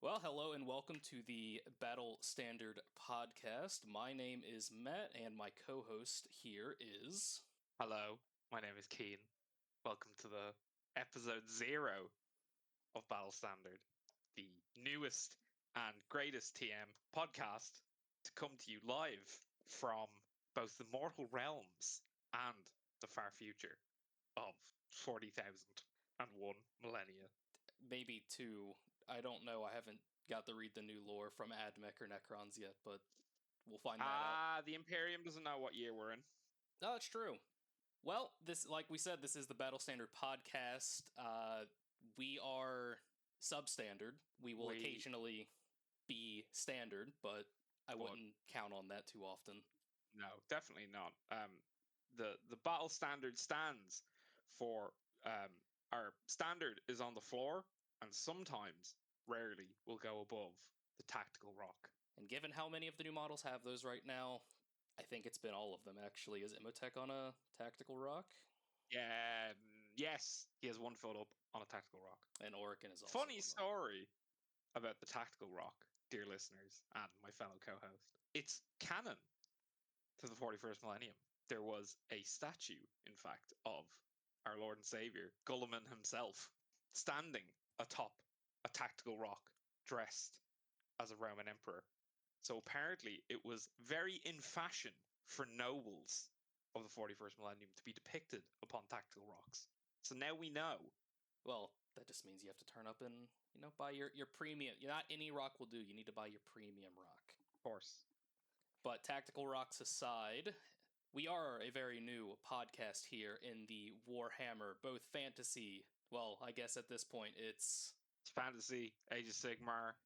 Well, hello and welcome to the Battle Standard podcast. My name is Matt, and my co-host here is. Hello, my name is Keen. Welcome to the episode 0 of Battle Standard, the newest and greatest TM podcast to come to you live from both the mortal realms and the far future of 40,001 millennia. Maybe two. I don't know. I haven't got to read the new lore from Admech or Necrons yet, but we'll find that out. The Imperium doesn't know what year we're in. No, it's true. Well, this, like we said, this is the Battle Standard podcast. We are substandard. We will occasionally be standard, but I wouldn't count on that too often. No, definitely not. The battle standard stands for our standard is on the floor, and sometimes, rarely, will go above the tactical rock. And given how many of the new models have those right now, I think it's been all of them, actually. Is Imhotech on a tactical rock? Yeah, yes, he has one foot up on a tactical rock. And Orican is also Funny story about the tactical rock, dear listeners, and my fellow co-host. It's canon to the 41st millennium. There was a statue, in fact, of our Lord and Savior, Gulliman himself, standing atop a tactical rock, dressed as a Roman emperor. So apparently it was very in fashion for nobles of the 41st millennium to be depicted upon tactical rocks. So now we know. Well, that just means you have to turn up and, buy your premium. Not any rock will do. You need to buy your premium rock. Of course. But tactical rocks aside, we are a very new podcast here in the Warhammer, both fantasy. Well, I guess at this point it's fantasy, Age of Sigmar,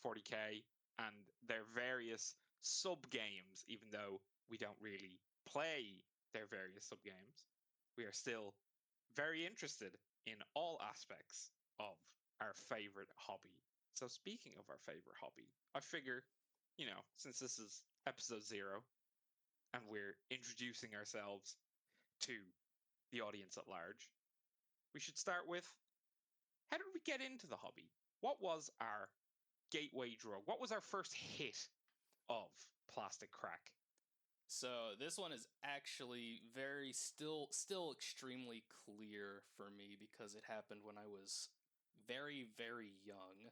40k, and their various sub games. Even though we don't really play their various sub games, we are still very interested in all aspects of our favorite hobby. So, speaking of our favorite hobby, I figure, since this is episode 0 and we're introducing ourselves to the audience at large, we should start with, how did we get into the hobby? What was our gateway drug? What was our first hit of plastic crack? So this one is actually still extremely clear for me because it happened when I was very, very young.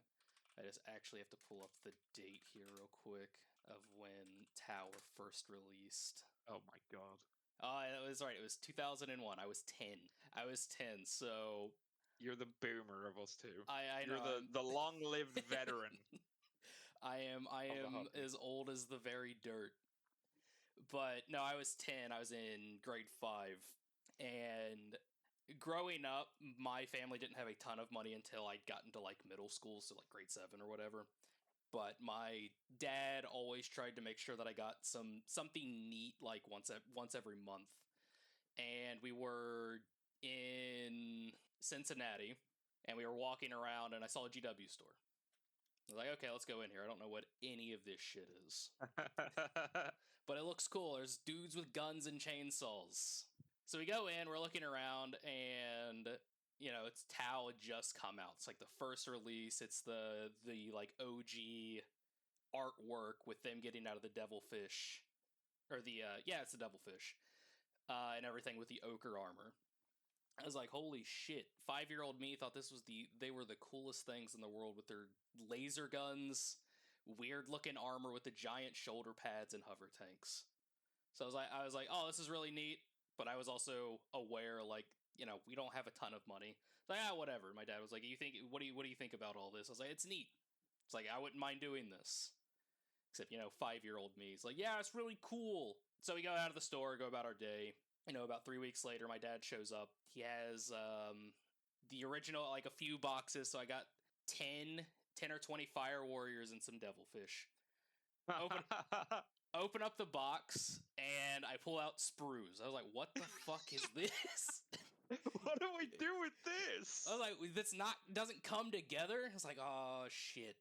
I just actually have to pull up the date here real quick of when Tower first released. Oh my god. That was right. It was 2001. I was 10. So you're the boomer of us two. I You're know the long-lived veteran. I am as old as the very dirt. But no, I was 10. I was in grade 5. And growing up, my family didn't have a ton of money until I got into like middle school, so like grade 7 or whatever. But my dad always tried to make sure that I got something neat like once every month. And we were in Cincinnati and we were walking around and I saw a GW store. I was like, okay, let's go in here. I don't know what any of this shit is. But it looks cool. There's dudes with guns and chainsaws. So we go in, we're looking around, and it's Tau had just come out. It's like the first release. It's the like OG artwork with them getting out of the devilfish. Or it's the devilfish. And everything with the ochre armor. I was like, holy shit. 5-year-old me thought they were the coolest things in the world with their laser guns, weird looking armor with the giant shoulder pads and hover tanks. So I was like, oh, this is really neat. But I was also aware, like, we don't have a ton of money. It's like, whatever. My dad was like, what do you think about all this? I was like, it's neat. It's like, I wouldn't mind doing this. Except, 5-year-old me. He's like, yeah, it's really cool. So we go out of the store, go about our day. About 3 weeks later, my dad shows up. He has the original, like a few boxes. So I got 10 or 20 Fire Warriors and some Devilfish. Open up the box, and I pull out sprues. I was like, what the fuck is this? What do we do with this? I was like, this doesn't come together. I was like, oh, shit.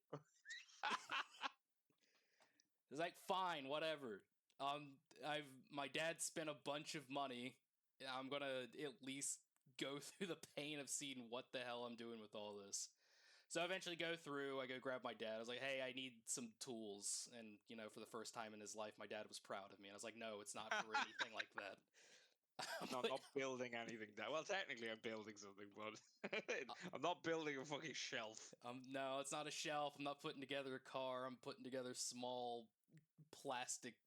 It's like, fine, whatever. My dad spent a bunch of money. I'm gonna at least go through the pain of seeing what the hell I'm doing with all this. So I eventually go through, I go grab my dad. I was like, hey, I need some tools. And, for the first time in his life, my dad was proud of me. And I was like, no, it's not for anything like that. No, I'm not building anything down. Well, technically, I'm building something, but I'm not building a fucking shelf. No, it's not a shelf. I'm not putting together a car. I'm putting together small plastic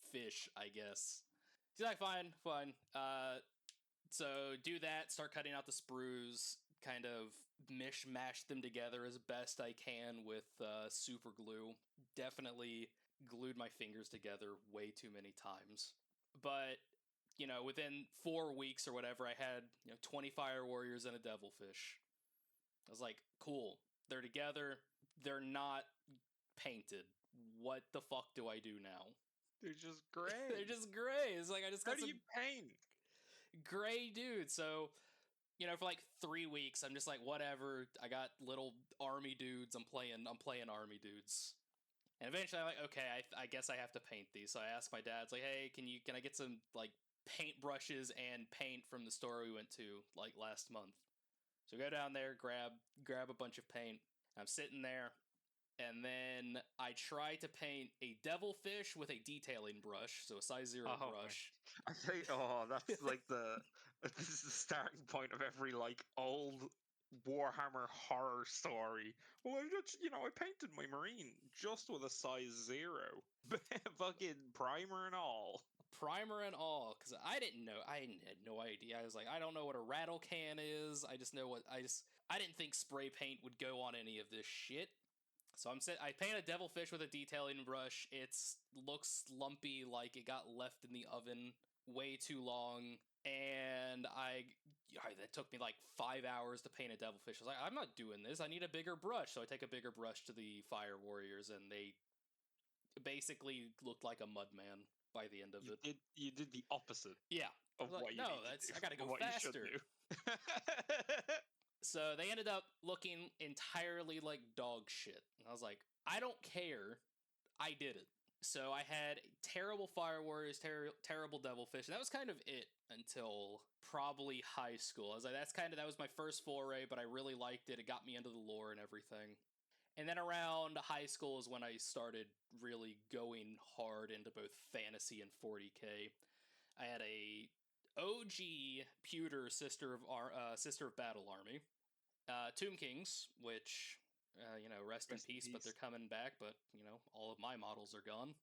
fish, I guess. He's like, fine. So do that, start cutting out the sprues, kind of mishmash them together as best I can with super glue. Definitely glued my fingers together way too many times. But, within 4 weeks or whatever, I had, 20 fire warriors and a devilfish. I was like, cool. They're together. They're not painted. What the fuck do I do now? They're just gray. They're just gray. It's like I just got How do you paint? gray dude. So, for like 3 weeks, I'm just like, whatever. I got little army dudes. I'm playing army dudes. And eventually I'm like, okay, I guess I have to paint these. So I asked my dad, it's like, hey, can I get some like paint brushes and paint from the store we went to like last month? So go down there, grab a bunch of paint. I'm sitting there, and then I try to paint a devilfish with a detailing brush, so a size 0 brush. I think, that's like this is the starting point of every like old Warhammer horror story. Well, I just, I painted my marine just with a size 0, fucking primer and all. Primer and all, because I didn't know. I had no idea. I was like, I don't know what a rattle can is. I just know what I didn't think spray paint would go on any of this shit. So I paint a devilfish with a detailing brush. It looks lumpy, like it got left in the oven way too long. And that took me like 5 hours to paint a devilfish. I was like, I'm not doing this. I need a bigger brush. So I take a bigger brush to the fire warriors, and they basically looked like a mudman by the end of it. You did the opposite. Yeah. Of like, what you no, need to do. I gotta go what faster. You should do. So they ended up looking entirely like dog shit. And I was like, I don't care. I did it. So I had terrible fire warriors, terrible devilfish, and that was kind of it until probably high school. I was like, that was my first foray, but I really liked it. It got me into the lore and everything. And then around high school is when I started really going hard into both fantasy and 40k. I had a OG pewter sister of battle army, Tomb Kings, which rest in peace, but they're coming back. But all of my models are gone.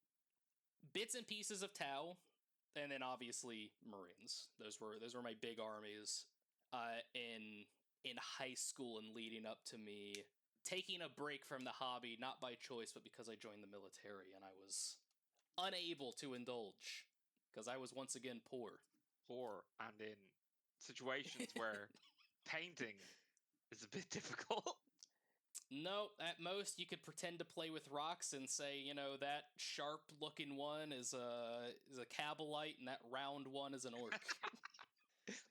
Bits and pieces of Tau, and then obviously Marines. Those were my big armies in high school and leading up to me taking a break from the hobby, not by choice, but because I joined the military and I was unable to indulge because I was once again poor. And in situations where painting is a bit difficult. No, at most you could pretend to play with rocks and say, that sharp-looking one is a Cabalite and that round one is an orc.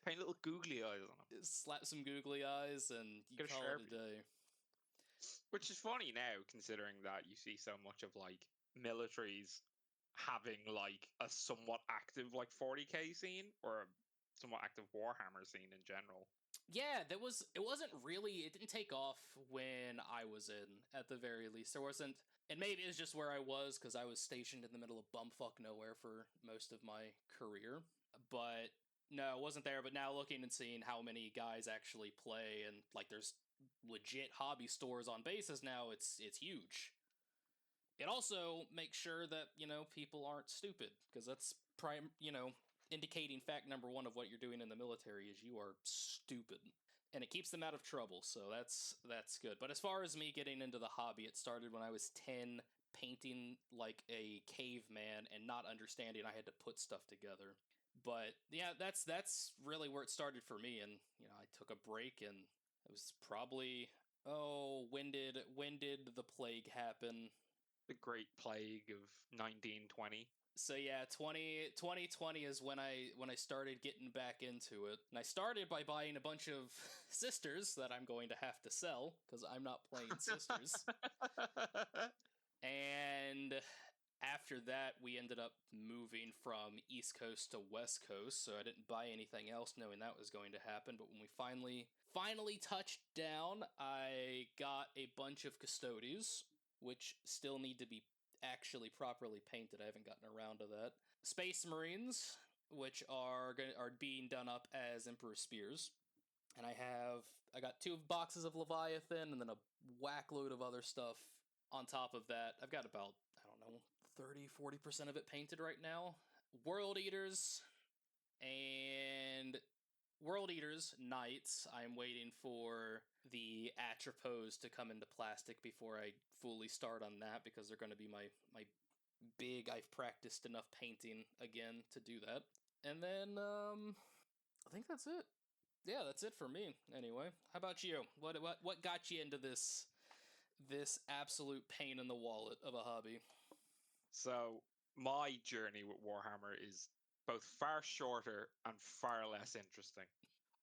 Paint little googly eyes on them. Slap some googly eyes and you call it a day. Which is funny now, considering that you see so much of like militaries having like a somewhat active like 40k scene or a somewhat active Warhammer scene in general. Yeah, it didn't take off when I was in, at the very least. There wasn't, and maybe it's just where I was because I was stationed in the middle of bumfuck nowhere for most of my career. But no, it wasn't there. But now looking and seeing how many guys actually play, and like there's legit hobby stores on bases now, it's huge. It also makes sure that, people aren't stupid, because that's indicating fact number one of what you're doing in the military is you are stupid. And it keeps them out of trouble, so that's good. But as far as me getting into the hobby, it started when I was 10, painting like a caveman and not understanding I had to put stuff together. But yeah, that's really where it started for me. And I took a break, and it was probably when did the plague happen? The Great Plague of 1920. So yeah, 2020 is when I started getting back into it. And I started by buying a bunch of sisters that I'm going to have to sell because I'm not playing sisters. And after that, we ended up moving from East Coast to West Coast, so I didn't buy anything else knowing that was going to happen. But when we finally touched down, I got a bunch of Custodies, which still need to be actually properly painted. I haven't gotten around to that. Space Marines, which are being done up as Emperor Spears. And I got 2 boxes of Leviathan and then a whack load of other stuff on top of that. I've got about, I don't know, 30-40% of it painted right now. World Eaters and World Eaters Knights. I'm waiting for the Atropos to come into plastic before I fully start on that, because they're going to be my big. I've practiced enough painting again to do that. And then I think that's it. Yeah, that's it for me. Anyway, how about you? What got you into this absolute pain in the wallet of a hobby? So my journey with Warhammer is both far shorter and far less interesting.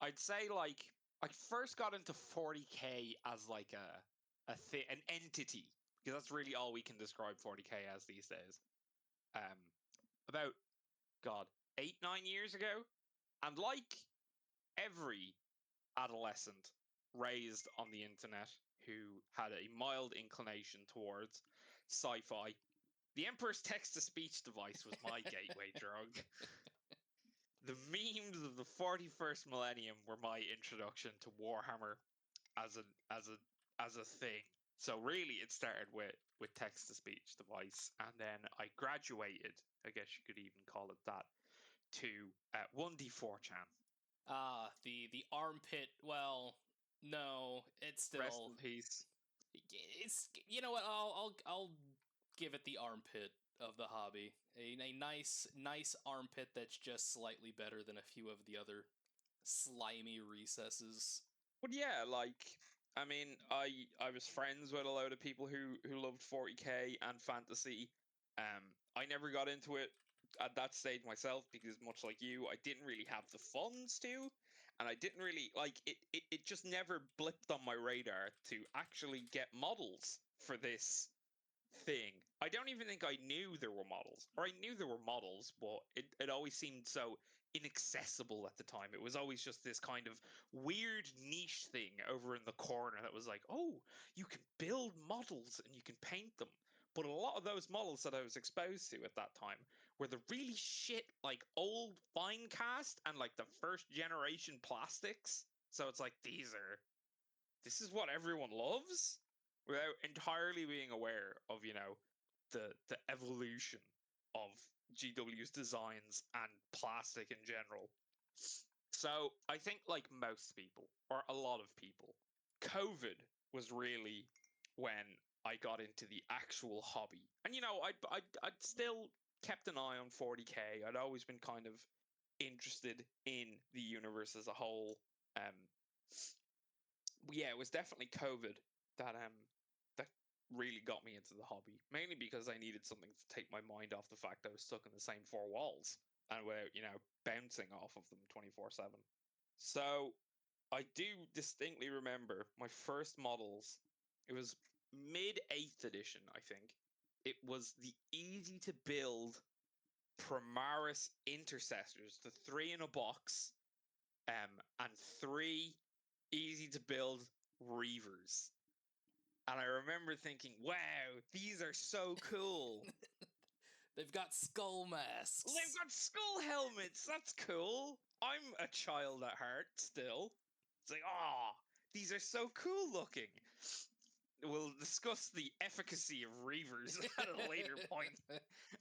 I'd say like I first got into 40k as like an entity, because that's really all we can describe 40k as these days. About God 8-9 years ago, and like every adolescent raised on the internet who had a mild inclination towards sci-fi, the Emperor's text-to-speech device was my gateway drug. The memes of the 41st millennium were my introduction to Warhammer as a thing. So really, it started with text-to-speech device, and then I graduated, I guess you could even call it that, to 1D4chan. The armpit. Well, no, it's Rest still in peace. it's you know what? I'll give it the armpit of the hobby. A nice armpit that's just slightly better than a few of the other slimy recesses. But yeah, like I mean, I was friends with a load of people who loved 40k and fantasy. I never got into it at that stage myself because, much like you, I didn't really have the funds to, and I didn't really like it. It just never blipped on my radar to actually get models for this thing. I don't even think I knew there were models, or I knew there were models, but it always seemed so inaccessible at the time. It was always just this kind of weird niche thing over in the corner that was like, oh, you can build models and you can paint them. But a lot of those models that I was exposed to at that time were the really shit, like old fine cast and like the first generation plastics. So it's like, this is what everyone loves, without entirely being aware of the evolution of GW's designs and plastic in general. So I think, like most people, or a lot of people, COVID was really when I got into the actual hobby. And I'd still kept an eye on 40k. I'd always been kind of interested in the universe as a whole. Um, yeah, it was definitely COVID that really got me into the hobby. Mainly because I needed something to take my mind off the fact I was stuck in the same 4 walls and without, bouncing off of them 24/7. So I do distinctly remember my first models. It was mid 8th edition, I think. It was the easy to build Primaris intercessors, the 3 in a box, and 3 easy to build Reavers. And I remember thinking, wow, these are so cool. They've got skull They've masks. got skull helmets. That's cool. I'm a child at heart still. It's like, these are so cool looking. We'll discuss the efficacy of Reavers at a later point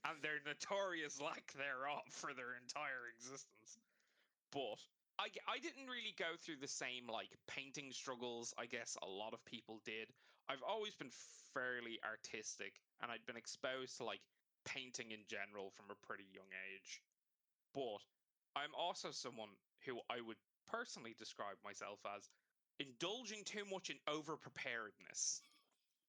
and their notorious lack thereof for their entire existence. But I didn't really go through the same like painting struggles I guess a lot of people did. I've always been fairly artistic, and I'd been exposed to like painting in general from a pretty young age. But I'm also someone who I would personally describe myself as indulging too much in over preparedness.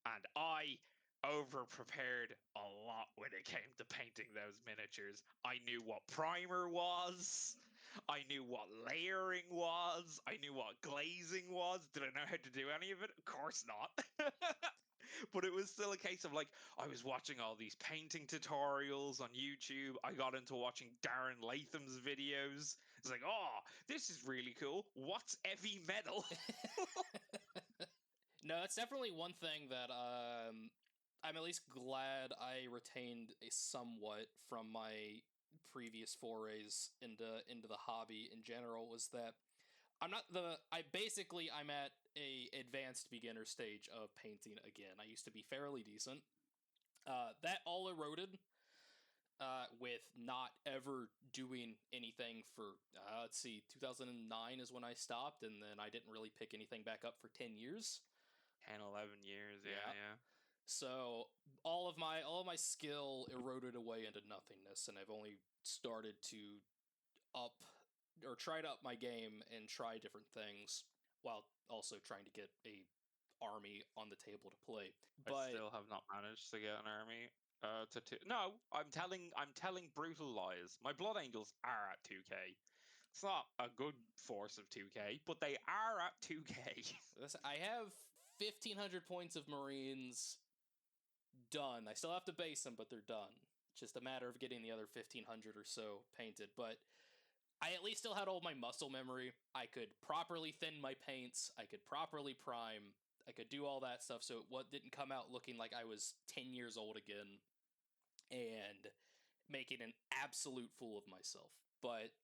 And I over prepared a lot when it came to painting those miniatures. I knew what primer was. I knew what layering was. I knew what glazing was. Did I know how to do any of it? Of course not. But it was still a case of like I was watching all these painting tutorials on YouTube. I got into watching Darren Latham's videos. It's like, oh, this is really cool. What's heavy metal? No, that's definitely one thing that I'm at least glad I retained a somewhat from my previous forays into the hobby in general, was that I'm at a advanced beginner stage of painting again. I used to be fairly decent. That all eroded with not ever doing anything for, let's see, 2009 is when I stopped, and then I didn't really pick anything back up for 10 years. 10, 11 years. Yeah, Yeah. yeah. So all of my skill eroded away into nothingness, and I've only started to up or try to up my game and try different things while also trying to get a army on the table to play. I But still have not managed to get an army. No, I'm telling brutal lies. My Blood Angels are at 2k. It's not a good force of 2k, but they are at 2k. I have 1,500 points of Marines done. I still have to base them, but they're done. Just a matter of getting the other 1,500 or so painted. But I at least still had all my muscle memory. I could properly thin my paints. I could properly prime. I could do all that stuff, so it didn't come out looking like I was 10 years old again and making an absolute fool of myself. But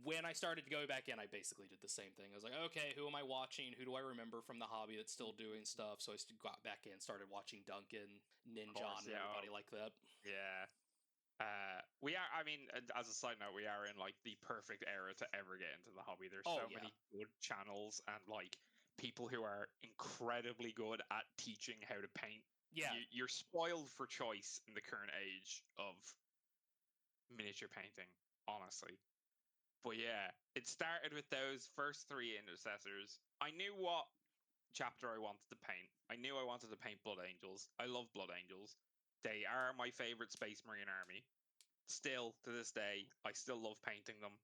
when I started to go back in, I basically did the same thing. I was like, okay, who am I watching? Who do I remember from the hobby that's still doing stuff? So I got back in, started watching Duncan, Of course, Ninjon, and yeah. everybody like that. Yeah. We are. I mean, as a side note, we are in like the perfect era to ever get into the hobby. There's Oh, so yeah. many good channels and like people who are incredibly good at teaching how to paint. Yeah. You're spoiled for choice in the current age of miniature painting, honestly. But yeah, it started with those first three intercessors. I knew what chapter I wanted to paint. I knew I wanted to paint Blood Angels. I love Blood Angels. They are my favorite Space Marine army. Still to this day, I still love painting them,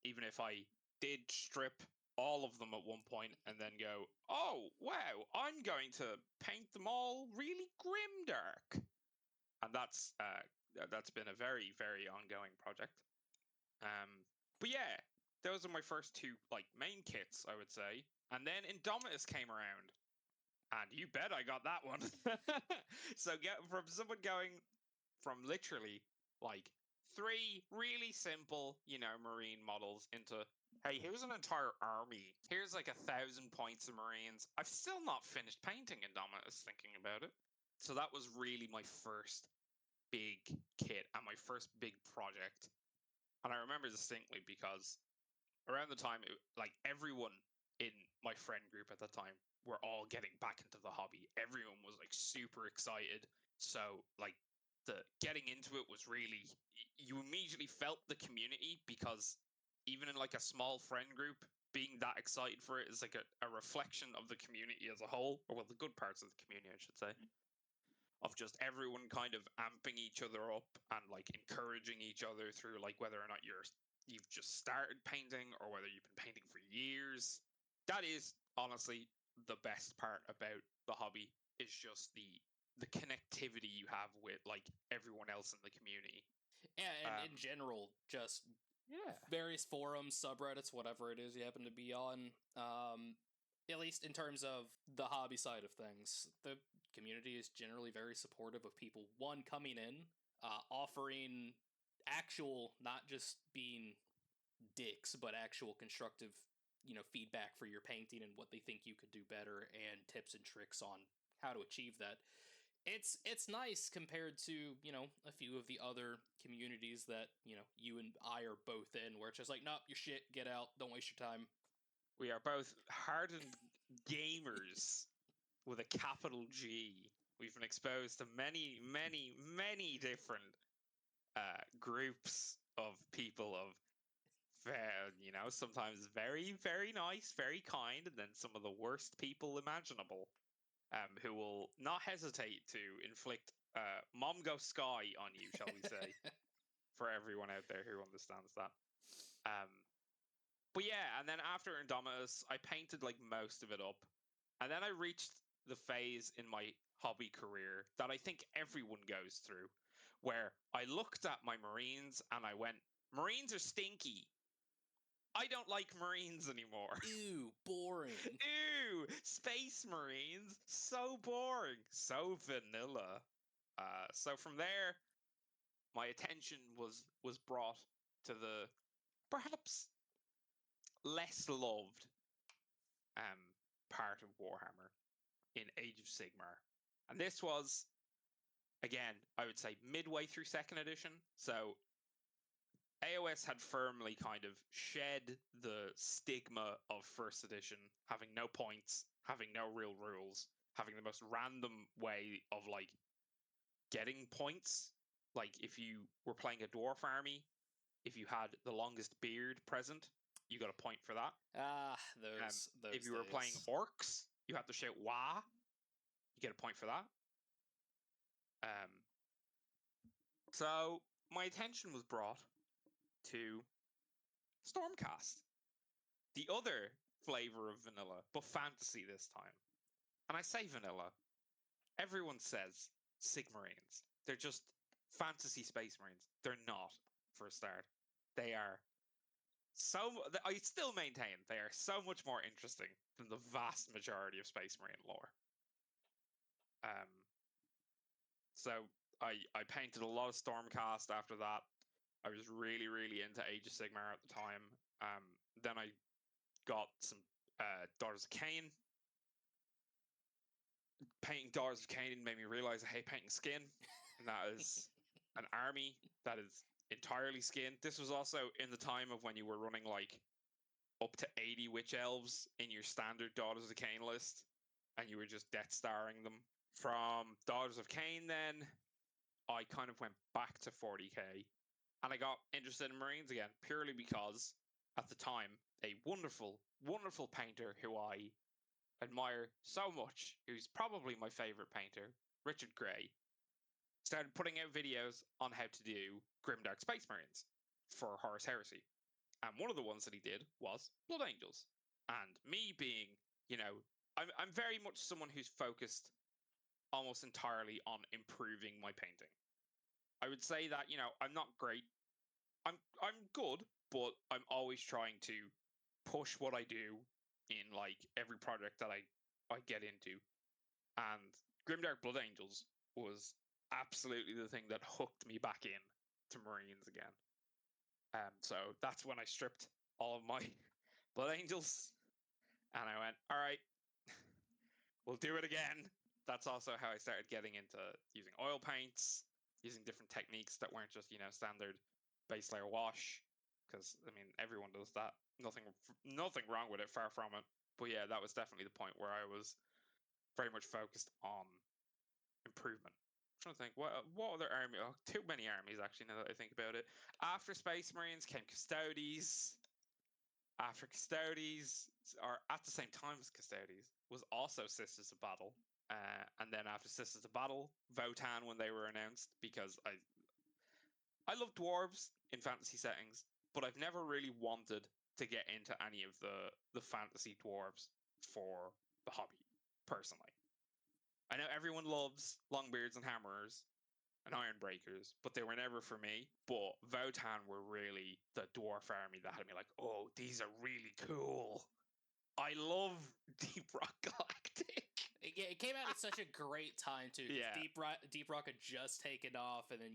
even if I did strip all of them at one point and then go, oh wow, I'm going to paint them all really grimdark, and that's been a very very ongoing project. But yeah, those are my first two like main kits, I would say, and then Indomitus came around, and you bet I got that one. So get from someone going from literally like three really simple, marine models into, hey, here's an entire army. Here's like 1,000 points of marines. I've still not finished painting Indomitus thinking about it. So that was really my first big kit and my first big project. And I remember distinctly because around the time, like everyone in my friend group at the time were all getting back into the hobby. Everyone was like super excited. So like the getting into it was really, you immediately felt the community because even in like a small friend group, being that excited for it is like a reflection of the community as a whole, or well, the good parts of the community, I should say, of just everyone kind of amping each other up and like encouraging each other through like whether or not you've just started painting or whether you've been painting for years. That is honestly the best part about the hobby, is just the connectivity you have with like everyone else in the community. And in general, just Yeah. various forums, subreddits, whatever it is you happen to be on. At least in terms of the hobby side of things, the community is generally very supportive of people, one, coming in, offering actual, not just being dicks, but actual constructive, feedback for your painting and what they think you could do better, and tips and tricks on how to achieve that. It's nice compared to, a few of the other communities that, you and I are both in, where it's just like, nope, you're shit, get out, don't waste your time. We are both hardened gamers with a capital G. We've been exposed to many, many, many different groups of people of, sometimes very, very nice, very kind, and then some of the worst people imaginable, who will not hesitate to inflict Mongo Sky on you, shall we say, for everyone out there who understands that. Um, but yeah, and then after Indomitus, I painted like most of it up, and then I reached the phase in my hobby career that I think everyone goes through, where I looked at my Marines and I went, Marines are stinky. I don't like Marines anymore. Ew, boring. Ew, Space Marines, so boring, so vanilla. So from there, my attention was brought to the perhaps less loved part of Warhammer in Age of Sigmar. And this was, again, I would say midway through second edition. So AOS had firmly kind of shed the stigma of first edition, having no points, having no real rules, having the most random way of like getting points. Like if you were playing a dwarf army, if you had the longest beard present, you got a point for that. Ah, If those you were playing days. orcs, you had to shout "wah," you get a point for that. So my attention was brought to Stormcast, the other flavor of vanilla, but fantasy this time. And I say vanilla. Everyone says Sigmarines. They're just fantasy space marines. They're not, for a start. They are I still maintain they are so much more interesting than the vast majority of Space Marine lore. So I painted a lot of Stormcast after that. I was really, really into Age of Sigmar at the time. Then I got some Daughters of Cain. Painting Daughters of Cain made me realize I hate painting skin, and that is an army that is entirely skin. This was also in the time of when you were running like up to 80 witch elves in your standard Daughters of Cain list, and you were just Death Starring them. From Daughters of Cain, then I kind of went back to 40k, and I got interested in Marines again purely because at the time a wonderful, wonderful painter who I admire so much, who's probably my favorite painter, Richard Gray, started putting out videos on how to do Grimdark Space Marines for Horus Heresy. And one of the ones that he did was Blood Angels. And me being, I'm very much someone who's focused almost entirely on improving my painting. I would say that, I'm not great. I'm good, but I'm always trying to push what I do in like every project that I get into. And Grimdark Blood Angels was absolutely the thing that hooked me back in to Marines again. So that's when I stripped all of my Blood Angels and I went, all right, we'll do it again. That's also how I started getting into using oil paints, using different techniques that weren't just, standard base layer wash. Because I mean, everyone does that. Nothing wrong with it, far from it. But yeah, that was definitely the point where I was very much focused on improvement. I'm trying to think what other army? Oh, too many armies actually. Now that I think about it, after Space Marines came Custodes. After Custodes, or at the same time as Custodes, was also Sisters of Battle. And then after Sisters of Battle, Votan when they were announced, because I love dwarves in fantasy settings, but I've never really wanted to get into any of the fantasy dwarves for the hobby, personally. I know everyone loves Longbeards and Hammerers and Ironbreakers, but they were never for me. But Votan were really the dwarf army that had me like, oh, these are really cool. I love Deep Rock Galactic. It came out at such a great time too, because Yeah. Deep Rock had just taken off, and then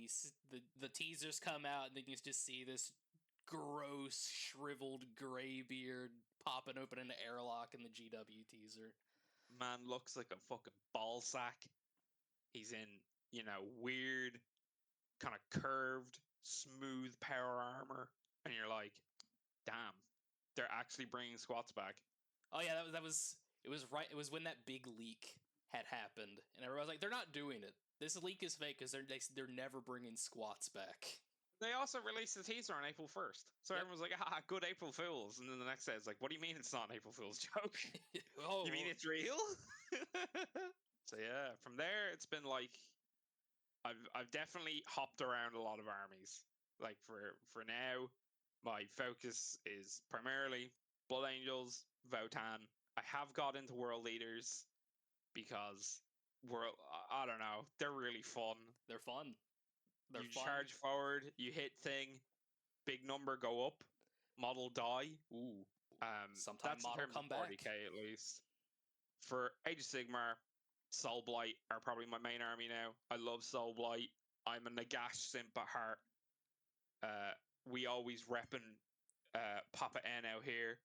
the teasers come out, and then you just see this gross, shriveled graybeard popping open an airlock in the GW teaser. Man looks like a fucking ball sack. He's in, weird, kind of curved, smooth power armor, and you're like, damn, they're actually bringing squats back. Oh yeah, that was it was right. It was when that big leak had happened, and everyone was like, "They're not doing it. This leak is fake because they're never bringing squats back." They also released the teaser on April 1st. So Yep. everyone's like, ah, good April Fools. And then the next day it's like, what do you mean it's not an April Fool's joke? Oh, You mean it's real? So yeah, from there it's been like I've definitely hopped around a lot of armies. Like for now, my focus is primarily Blood Angels, Votan. I have got into World Leaders because I don't know, they're really fun. They're fun. They're You fun. charge forward, you hit thing, big number go up, model die. Ooh. Sometime That's in model terms of come back. 40k at least. For Age of Sigmar, Soul Blight are probably my main army now. I love Soul Blight. I'm a Nagash simp at heart. We always repping Papa N out here.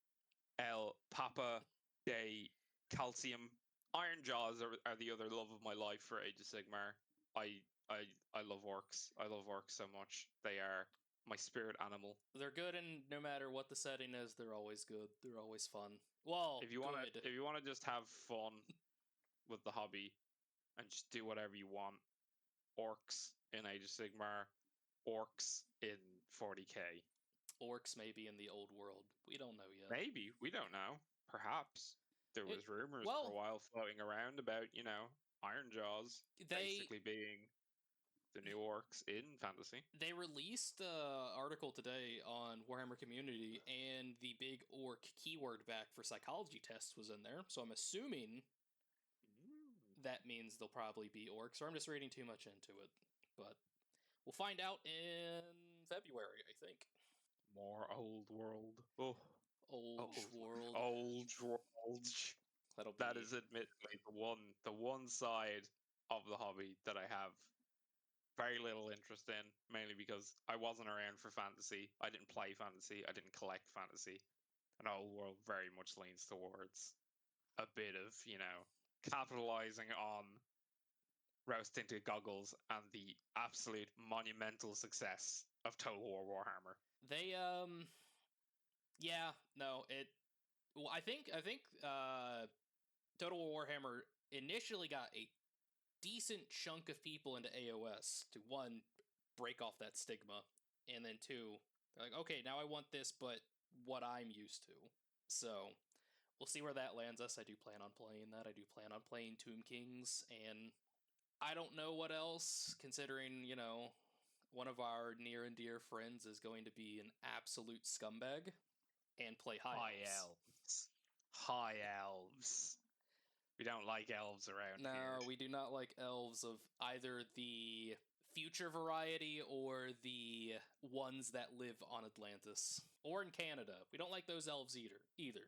El Papa de Calcium. Iron Jaws are the other love of my life for Age of Sigmar. I love orcs. I love orcs so much. They are my spirit animal. They're good, and no matter what the setting is, they're always good. They're always fun. Well, good. If you wanna just have fun with the hobby and just do whatever you want, orcs in Age of Sigmar, orcs in 40k. Orcs may be in the old world. We don't know yet. Maybe, we don't know. Perhaps there was rumors for a Well, while floating around about, Iron Jaws they basically being the new orcs in fantasy. they released an article today on Warhammer Community, and the big orc keyword back for psychology tests was in there. So I'm assuming Mm. that means they'll probably be orcs, or I'm just reading too much into it. But we'll find out in February, I think. More old world. Oh, Old old, world. old world. That'll That be is admittedly the one side of the hobby that I have very little interest in, mainly because I wasn't around for fantasy. I didn't play fantasy. I didn't collect fantasy. And old world very much leans towards a bit of, capitalizing on rose tinted goggles and the absolute monumental success of Total War Warhammer. they yeah, no, it well I think Total War Warhammer initially got a decent chunk of people into AOS to, one, break off that stigma, and then two, they're like, okay, now I want this, but what I'm used to. So we'll see where that lands us. I do plan on playing that. I do plan on playing Tomb Kings, and I don't know what else, considering, one of our near and dear friends is going to be an absolute scumbag and play High High Elves. elves. High elves. We don't like elves around here. No, we do not like elves of either the future variety or the ones that live on Atlantis or in Canada. We don't like those elves either.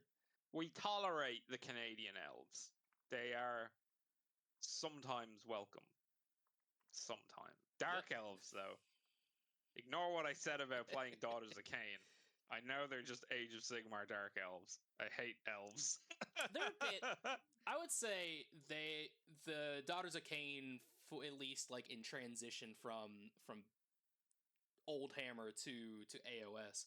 We tolerate the Canadian elves. They are sometimes welcome. Sometimes. Yep. Dark elves, though. Ignore what I said about playing Daughters of Cain. I know they're just Age of Sigmar Dark elves. I hate elves. They're a bit, I would say the Daughters of Cain, at least like in transition from Old Hammer to AOS,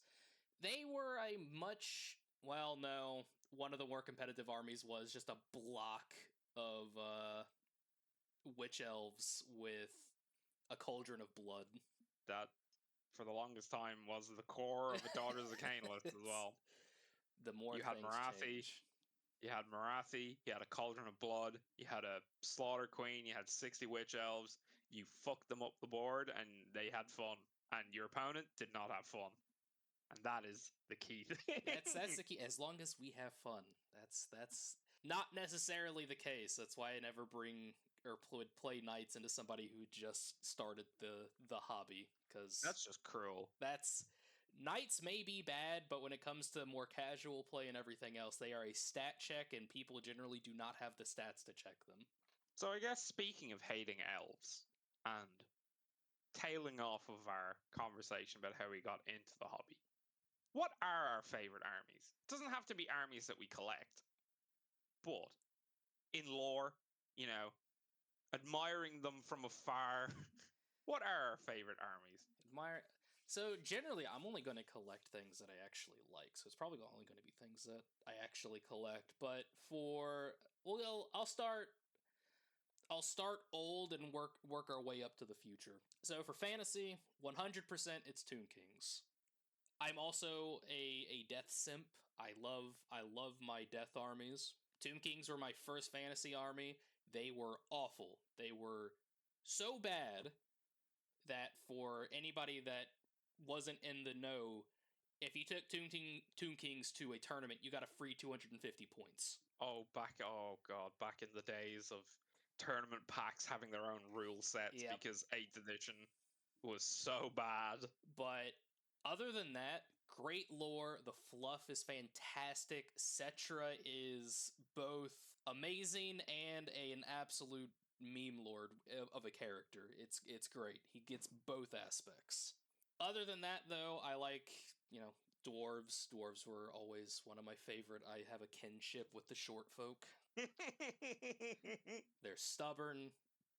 they were a much, well, no, one of the more competitive armies was just a block of witch elves with a cauldron of blood. That, for the longest time, was the core of a Daughters of Cain list as well. The more You had things Marathi, change. you had a Cauldron of Blood, you had a Slaughter Queen, you had 60 Witch Elves. You fucked them up the board and they had fun. And your opponent did not have fun. And that is the key That's thing. the key. As long as we have fun, that's not necessarily the case. That's why I never bring or would play knights into somebody who just started the hobby, because That's just cruel. that's knights may be bad, but when it comes to more casual play and everything else, they are a stat check, and people generally do not have the stats to check them. So I guess speaking of hating elves and tailing off of our conversation about how we got into the hobby, what are our favorite armies? It doesn't have to be armies that we collect, but in lore, you know, admiring them from afar. What are our favorite armies? Admire. So generally, I'm only going to collect things that I actually like. So it's probably only going to be things that I actually collect. But I'll start old and work our way up to the future. So for fantasy, 100% it's Tomb Kings. I'm also a death simp. I love my death armies. Tomb Kings were my first fantasy army. They were awful. They were so bad that for anybody that wasn't in the know, If you took Toon Kings to a tournament, you got a free 250 points. Oh god, back in the days of tournament packs having their own rule sets because 8th edition was so bad. But other than that, great lore. The fluff is fantastic. Cetra is both amazing and an absolute meme lord of a character. It's great. He gets both aspects. Other than that, though, I like, dwarves. Dwarves were always one of my favorite. I have a kinship with the short folk. They're stubborn.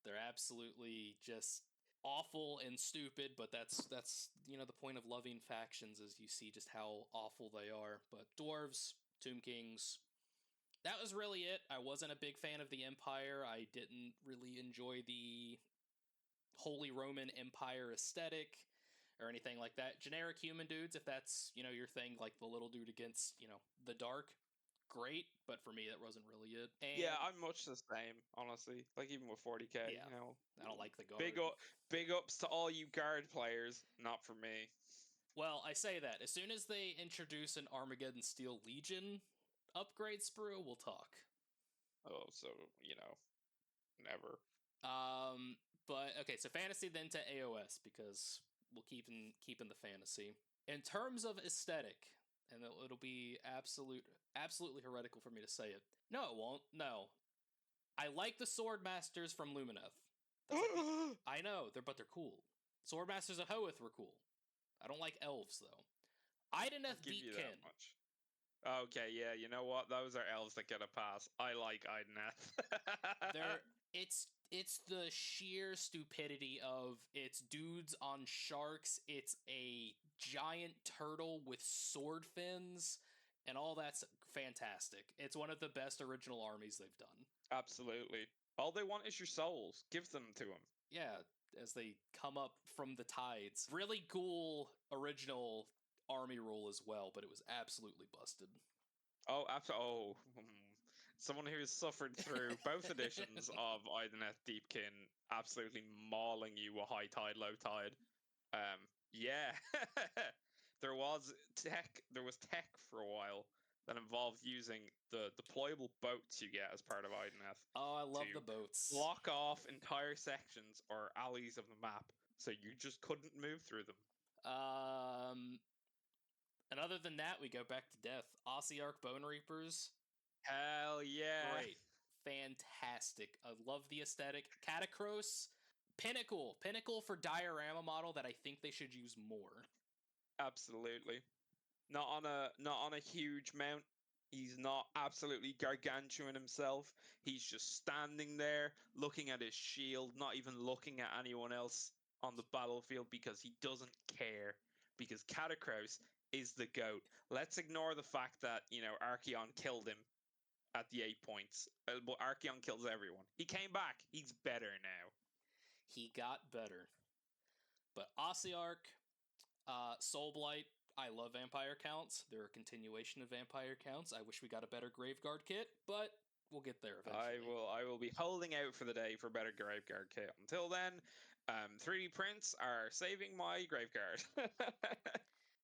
They're absolutely just awful and stupid, but that's the point of loving factions, is you see just how awful they are. But dwarves, Tomb Kings, that was really it. I wasn't a big fan of the Empire. I didn't really enjoy the Holy Roman Empire aesthetic or anything like that. Generic human dudes, if that's, your thing, like the little dude against, the dark, great, but for me that wasn't really it. And yeah, I'm much the same, honestly. Like even with 40k, yeah, I don't like the big guard. big ups to all you guard players, not for me. Well, I say that as soon as they introduce an Armageddon Steel Legion upgrade sprue, we'll talk. Oh, so never. But okay, so fantasy then to AOS, because we'll keep in the fantasy. In terms of aesthetic, and it'll be absolutely heretical for me to say it. No, it won't. No, I like the Sword Masters from Lumineth. That's like I know they're cool. Sword Masters of Hoeth were cool. I don't like elves though. I'll Ideneth give you that Deepkin. much. Okay, yeah, you know what? Those are elves that get a pass. I like Ideneth. It's the sheer stupidity of it's dudes on sharks, it's a giant turtle with sword fins, and all that's fantastic. It's one of the best original armies they've done. Absolutely. All they want is your souls. Give them to them. Yeah, as they come up from the tides. Really cool original army rule as well, but it was absolutely busted. Oh, someone who's suffered through both editions of Ideneth Deepkin, absolutely mauling you with high tide, low tide. Yeah, there was tech. There was tech for a while that involved using the deployable boats you get as part of Ideneth. Oh, I love the To boats. block off entire sections or alleys of the map, so you just couldn't move through them. And other than that, we go back to death. Ossiarch Bone Reapers. Hell yeah. Great. Fantastic. I love the aesthetic. Catacross. Pinnacle. Pinnacle for diorama model that I think they should use more. Absolutely. Not on a huge mount. He's not absolutely gargantuan himself. He's just standing there looking at his shield, not even looking at anyone else on the battlefield because he doesn't care. Because Catacross is the GOAT. Let's ignore the fact that, Archeon killed him at the 8 points. But Archeon kills everyone. He came back. He's better now. He got better. But Ossiarch, Soulblight, I love vampire counts. They're a continuation of vampire counts. I wish we got a better Graveguard kit, but we'll get there eventually. I will be holding out for the day for better Graveguard kit. Until then, 3D prints are saving my Graveguard.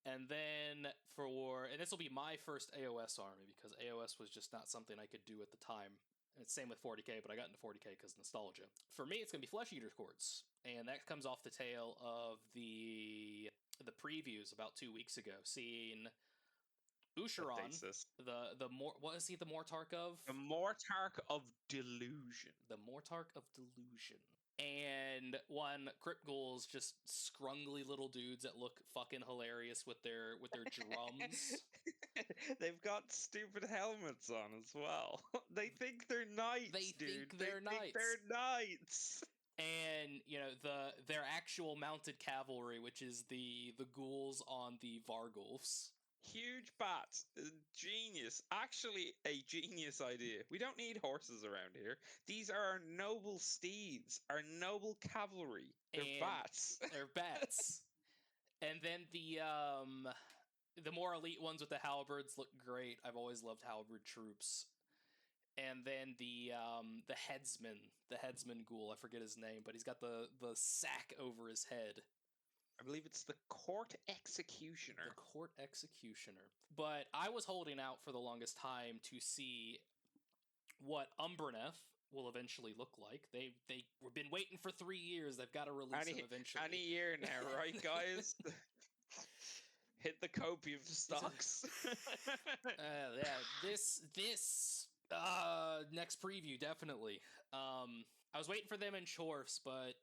And then and this will be my first AOS army, because AOS was just not something I could do at the time. And it's same with 40k, but I got into 40k because nostalgia. For me, it's going to be Flesh Eater Courts, and that comes off the tail of the previews about 2 weeks ago, seeing Usharon, what is he, the Mortarch of? The Mortarch of Delusion. The Mortarch of Delusion. And one Crypt Ghouls, just scrungly little dudes that look fucking hilarious with their drums. They've got stupid helmets on as well. They think they're knights, dude. They think they're knights. And their actual mounted cavalry, which is the ghouls on the Vargulfs. Huge bats. Genius. Actually, a genius idea. We don't need horses around here. These are our noble steeds, our noble cavalry. They're bats. They're bats. And then the more elite ones with the halberds look great. I've always loved halberd troops. And then the headsman ghoul, I forget his name, but he's got the sack over his head. I believe it's the Court Executioner. The Court Executioner. But I was holding out for the longest time to see what Umbreneth will eventually look like. They've been waiting for 3 years. They've got to release him eventually. Any year now, right, guys? Hit the copium stocks. Yeah, this next preview definitely. I was waiting for them in Chorfs, but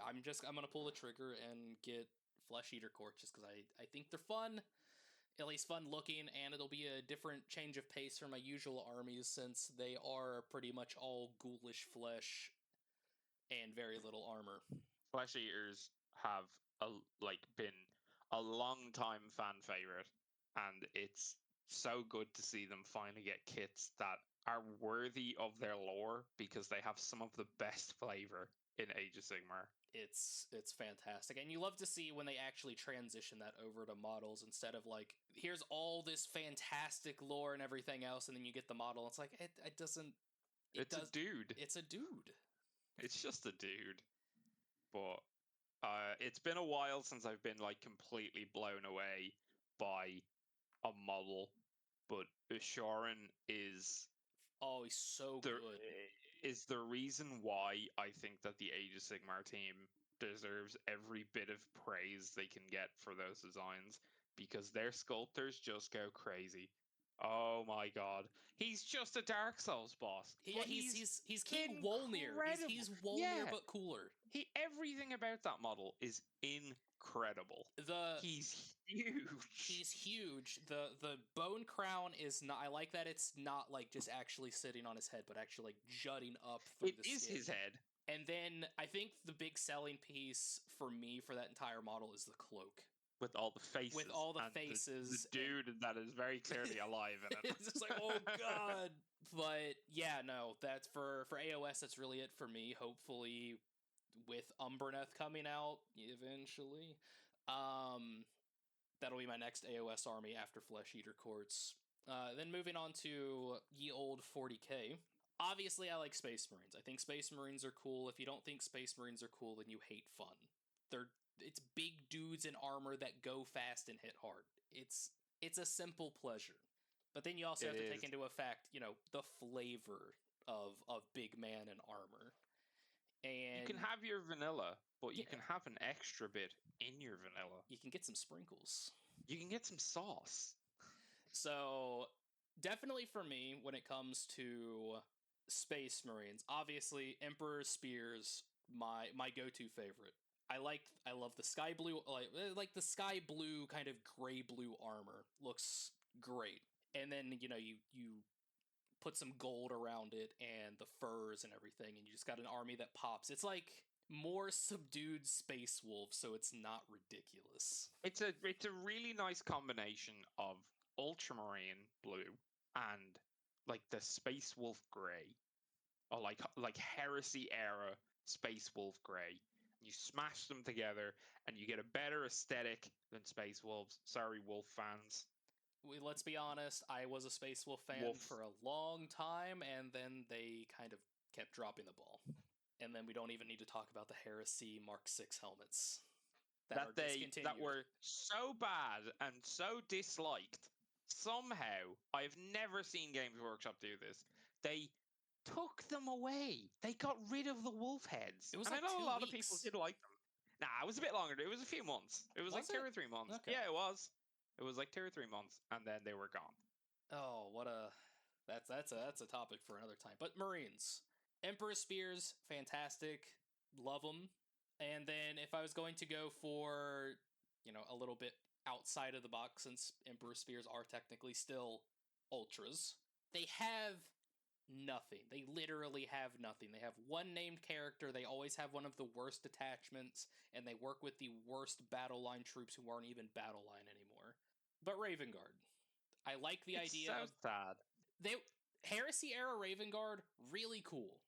I'm gonna pull the trigger and get Flesh Eater Court just because I think they're fun, at least fun looking, and it'll be a different change of pace from my usual armies since they are pretty much all ghoulish flesh and very little armor. Flesh Eaters have been a long time fan favorite, and it's so good to see them finally get kits that are worthy of their lore because they have some of the best flavor in Age of Sigmar. It's fantastic, and you love to see when they actually transition that over to models instead of like, here's all this fantastic lore and everything else, and then you get the model. It's like it doesn't. It's a dude. It's a dude. It's just a dude. But it's been a while since I've been like completely blown away by a model. But Shorin is he's so good. Is the reason why I think that the Age of Sigmar team deserves every bit of praise they can get for those designs, because their sculptors just go crazy. Oh my god, he's just a Dark Souls boss. Yeah, he's King Wolnir. He's Wolnir, but cooler. Everything about that model is incredible. He's huge. He's huge. The bone crown is not. I like that it's not like just actually sitting on his head, but actually like jutting up through the skin. It is his head. And then I think the big selling piece for me for that entire model is the cloak. With all the faces. With all the faces. The dude that is very clearly alive in it. It's just like, oh god. But yeah, no, that's for AOS, that's really it for me. Hopefully with Umbreneth coming out eventually. That'll be my next AOS army after Flesh Eater Courts. Then moving on to ye old 40k. Obviously, I like Space Marines. I think Space Marines are cool. If you don't think Space Marines are cool, then you hate fun. It's big dudes in armor that go fast and hit hard. It's a simple pleasure. But then you also have to take into effect, the flavor of big man and armor. And you can have your vanilla, but you can have an extra bit in your vanilla. You can get some sprinkles. You can get some sauce. So, definitely for me, when it comes to Space Marines, obviously Emperor's Spears, my go-to favorite. I love the sky blue, like the sky blue kind of gray blue armor. Looks great. And then, you put some gold around it and the furs and everything, and you just got an army that pops. It's like more subdued Space Wolf, so it's not ridiculous. It's a really nice combination of ultramarine blue and like the Space Wolf gray, or like Heresy era Space Wolf gray. You smash them together and you get a better aesthetic than Space Wolves. Sorry, Wolf fans. Let's be honest, I was a Space Wolf fan for a long time, and then they kind of kept dropping the ball. And then we don't even need to talk about the Heresy Mark 6 helmets that were so bad and so disliked. Somehow, I've never seen Games Workshop do this. They took them away. They got rid of the wolf heads. It was like I know 2 a lot weeks. of people did like them. It was a bit longer. It was a few months. It was like 2 or 3 months. Okay. Yeah, it was. It was like 2 or 3 months, and then they were gone. Oh, that's a topic for another time. But Marines, Emperor Spears, fantastic, love them. And then if I was going to go for, a little bit outside of the box, since Emperor Spears are technically still ultras, they have nothing. They literally have nothing. They have one named character. They always have one of the worst detachments, and they work with the worst battle line troops who aren't even battle line anymore. But Raven Guard, I like the idea of sad. Heresy era Raven Guard, really cool.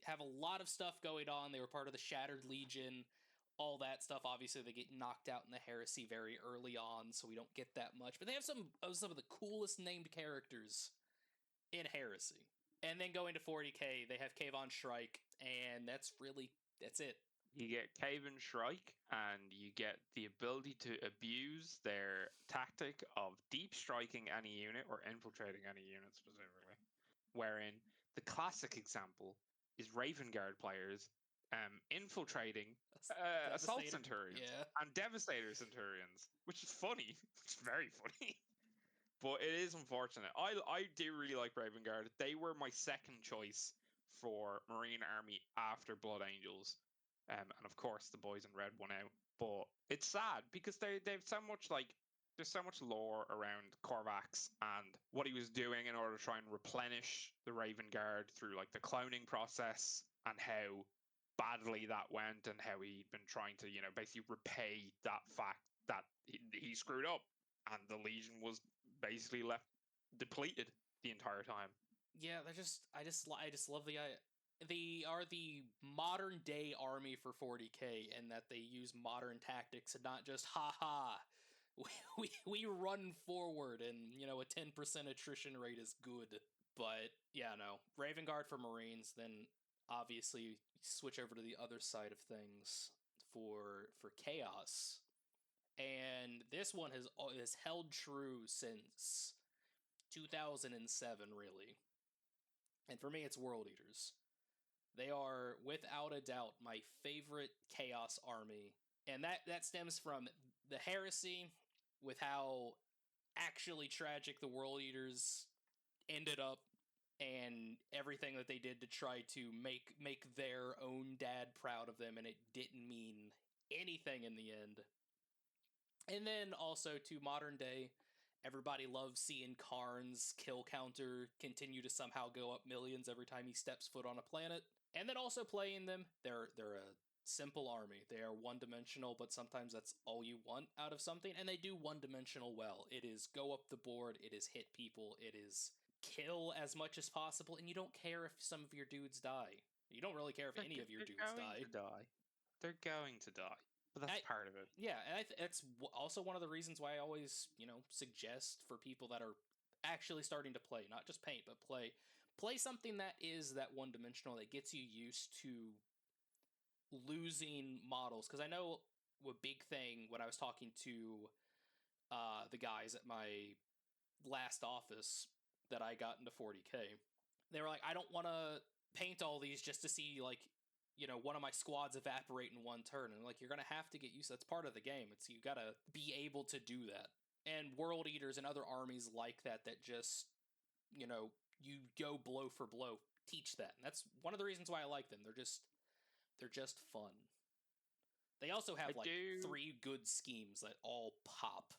Have a lot of stuff going on. They were part of the Shattered Legion, all that stuff. Obviously, they get knocked out in the Heresy very early on, so we don't get that much. But they have some of the coolest named characters in Heresy. And then going to 40k, they have Kayvon Shrike, and that's it. You get Cave and Shrike, and you get the ability to abuse their tactic of deep striking any unit or infiltrating any unit specifically. Wherein the classic example is Raven Guard players infiltrating Assault Devastator. Centurions Yeah. and Devastator Centurions, which is funny. It's very funny. But it is unfortunate. I do really like Raven Guard. They were my second choice for Marine Army after Blood Angels, and of course the boys in red won out. But it's sad because they've so much like there's so much lore around Korvax and what he was doing in order to try and replenish the Raven Guard through like the cloning process and how badly that went and how he'd been trying to basically repay that fact that he screwed up and the Legion was basically left depleted the entire time. Yeah, I just love they are the modern day army for 40k, and that they use modern tactics and not just haha. We run forward and a 10% attrition rate is good. But yeah, no. Raven Guard for Marines, then obviously switch over to the other side of things for Chaos. And this one has held true since 2007 really. And for me, it's World Eaters. They are, without a doubt, my favorite Chaos army. And that stems from the heresy, with how actually tragic the World Eaters ended up, and everything that they did to try to make their own dad proud of them, and it didn't mean anything in the end. And then also to modern day, everybody loves seeing Karn's kill counter continue to somehow go up millions every time he steps foot on a planet. And then also playing them, they're a simple army. They are one dimensional, but sometimes that's all you want out of something, and they do one dimensional well. It is go up the board, it is hit people, it is kill as much as possible, and you don't care if some of your dudes die. You don't really care if any of your They're dudes going to die. die. They're going to die, but that's I, part of it. yeah, and that's also one of the reasons why I always, suggest for people that are actually starting to play, not just paint, but play something that is that one dimensional, that gets you used to losing models. Because I know a big thing when I was talking to the guys at my last office that I got into 40k, they were like, I don't want to paint all these just to see like one of my squads evaporate in one turn. And like, you're gonna have to get used. That's part of the game. It's you gotta be able to do that. And World Eaters and other armies like that just you go blow for blow, teach that. And that's one of the reasons why I like them. They're just fun. They also I have like do 3 good schemes that all pop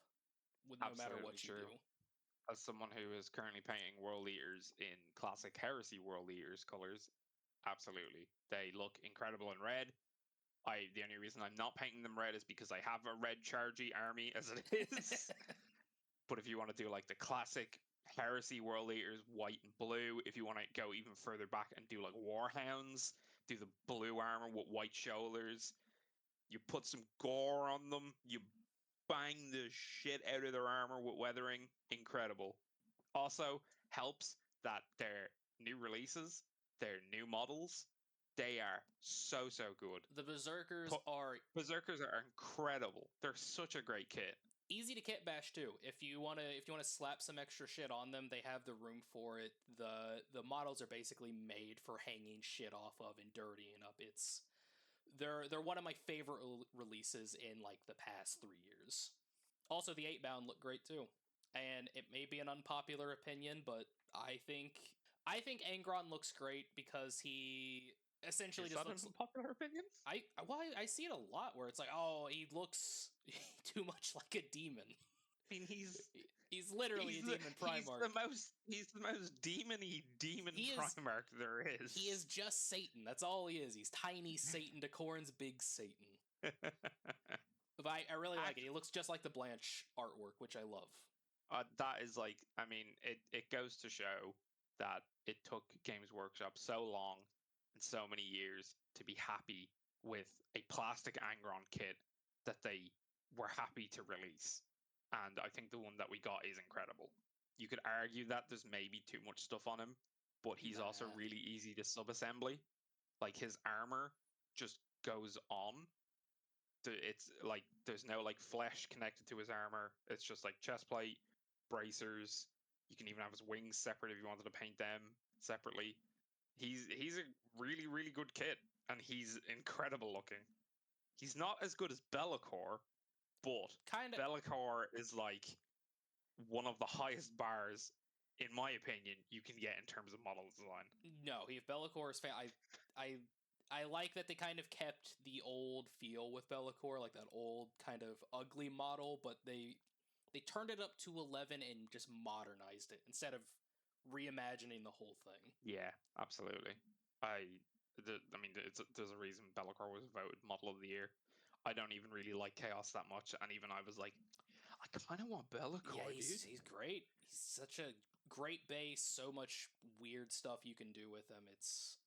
with no matter absolutely what you true. do. As someone who is currently painting World Eaters in classic Heresy World Eaters colors, absolutely. They look incredible in red. The only reason I'm not painting them red is because I have a red Chargy army as it is. But if you want to do like the classic Heresy World Eaters, white and blue, if you want to go even further back and do like Warhounds, do the blue armor with white shoulders, you put some gore on them, you bang the shit out of their armor with weathering, incredible. Also helps that their new releases, their new models, they are so good. The Berserkers are Berserkers are incredible. They're such a great kit. easy to kit bash too. If you wanna slap some extra shit on them, they have the room for it. The models are basically made for hanging shit off of and dirtying up. They're one of my favorite releases in like the past 3 years. Also, the 8 bound look great too. And it may be an unpopular opinion, but I think Angron looks great because he essentially Is just that an looks. unpopular opinion? I see it a lot where it's like, oh, he looks too much like a demon. I mean, He's literally a demon Primarch. he's the most demony demon He is Primarch there he is is. just Satan. That's all he is. He's tiny Satan to Corrin's big Satan. But I really like it. Act, He looks just like the Blanche artwork, which I love. that is like, I mean, it goes to show that it took Games Workshop so long and so many years to be happy with a plastic Angron kit that they were happy to release. And I think the one that we got is incredible. You could argue that there's maybe too much stuff on him, but he's also Nah. really easy to sub assembly. Like his armor just goes on. It's like there's no like flesh connected to his armor. It's just like chest plate, bracers. You can even have his wings separate if you wanted to paint them separately. He's a really really good kit, and he's incredible looking. He's not as good as Be'lakor, but Kind of. Be'lakor is like one of the highest bars, in my opinion, you can get in terms of model design. No, he Be'lakor is I I like that they kind of kept the old feel with Be'lakor, like that old kind of ugly model, but they turned it up to 11 and just modernized it instead of reimagining the whole thing. Yeah, absolutely. I mean, there's a reason Be'lakor was voted Model of the Year. I don't even really like Chaos that much, and even I was like, I kind of want Yeah, Be'lakor, he's dude. he's great. He's such a great base, so much weird stuff you can do with him. It's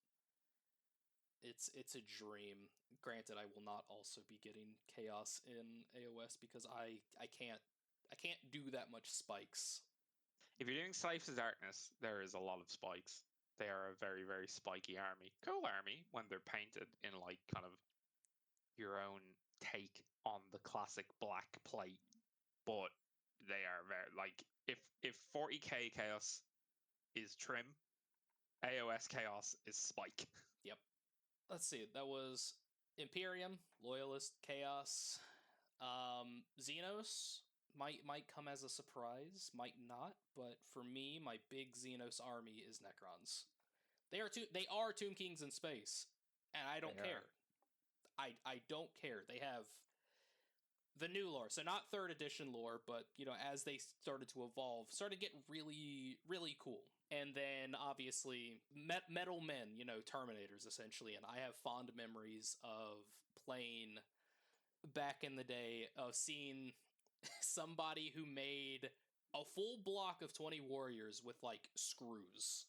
a dream. Granted, I will not also be getting chaos in AOS because I can't do that much spikes. If you're doing Scythes of Darkness, there is a lot of spikes. They are a very, very spiky army. Cool army when they're painted in like kind of your own take on the classic black plate, but they are very like if 40k chaos is trim, AOS chaos is spike. Yep. Let's see. That was Imperium, Loyalist, Chaos, Xenos might come as a surprise, might not, but for me, my big Xenos army is Necrons. They are Tomb Kings in space, and I don't They are. care. I don't care. They have the new lore, so not third edition lore, but as they started to evolve, started to get really really cool. And then obviously metal men, Terminators essentially, and I have fond memories of playing back in the day of seeing somebody who made a full block of 20 warriors with like screws,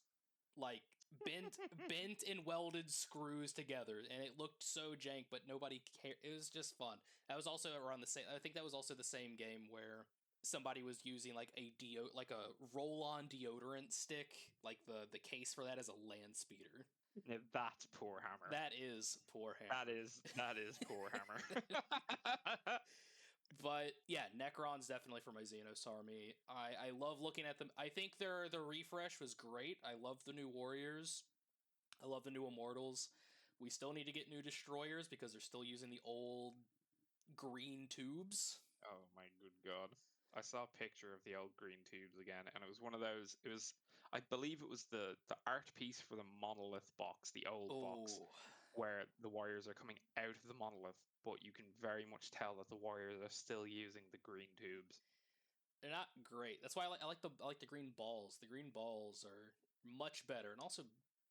like bent and welded screws together, and it looked so jank, but nobody cared. It was just fun. That was also around the same, I think that was also the same game where somebody was using like like a roll-on deodorant stick, like the case for that is a land speeder. Now that's poor hammer. That is poor That hammer. is poor hammer. But yeah, Necron's definitely for my Xenos army. I love looking at them. I think their refresh was great. I love the new warriors. I love the new immortals. We still need to get new destroyers because they're still using the old green tubes. Oh my good god. I saw a picture of the old green tubes again, and it was one of those. It was, I believe, it was the art piece for the monolith box, the old box, Oh, where the warriors are coming out of the monolith, but you can very much tell that the warriors are still using the green tubes. they're not great. That's why I like the green balls. The green balls are much better and also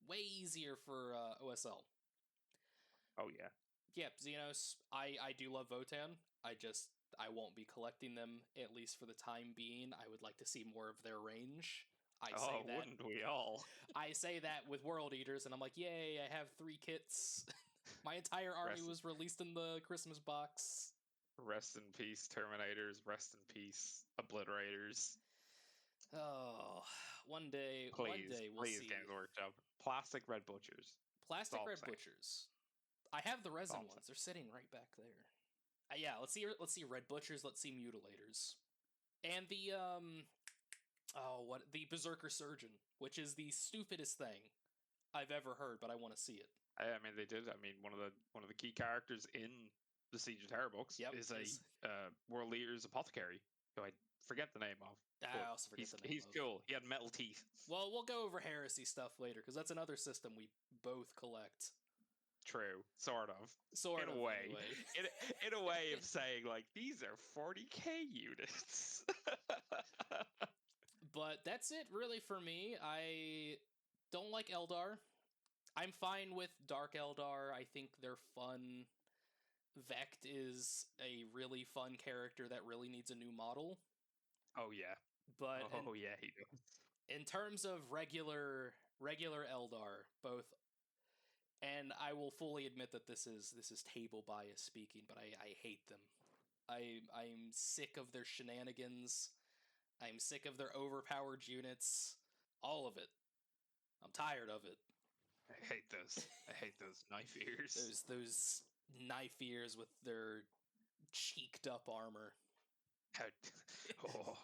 way easier for OSL. Oh yeah. Yeah, Xenos. I do love Votan. I won't be collecting them at least for the time being. I would like to see more of their range. I say Oh, that wouldn't we all? I say that with World Eaters, and I'm like, yay! I have 3 kits. My entire army Rest, was released in the Christmas box. rest in peace, Terminators. Rest in peace, Obliterators. Oh, one Please, day we'll please, see. Games Workshop. Plastic Red Butchers. That's Plastic all I'm Red saying. Butchers. I have the That's all resin I'm saying. ones. They're sitting right back there. Yeah, let's see Red Butchers. Let's see Mutilators. And the Berserker Surgeon, which is the stupidest thing I've ever heard, but I want to see it. I mean, they did. I mean, one of the key characters in the Siege of Terror books Yep, is a is world leader's apothecary, who I forget the name of, I but also forget he's the name he's of. cool. He had metal teeth. Well, we'll go over heresy stuff later because that's another system we both collect. True, sort of. Sort In a of, way, anyway. in in a way of saying like these are 40k units. But that's it really for me. I don't like Eldar. I'm fine with Dark Eldar. I think they're fun. Vect is a really fun character that really needs a new model. Oh yeah, But oh yeah, he does. in terms of regular Eldar, both, and I will fully admit that this is table bias speaking, but I hate them. I'm sick of their shenanigans. I'm sick of their overpowered units. All of it. I'm tired of it. I hate those. I hate those knife ears. Those knife ears with their cheeked up armor. Oh,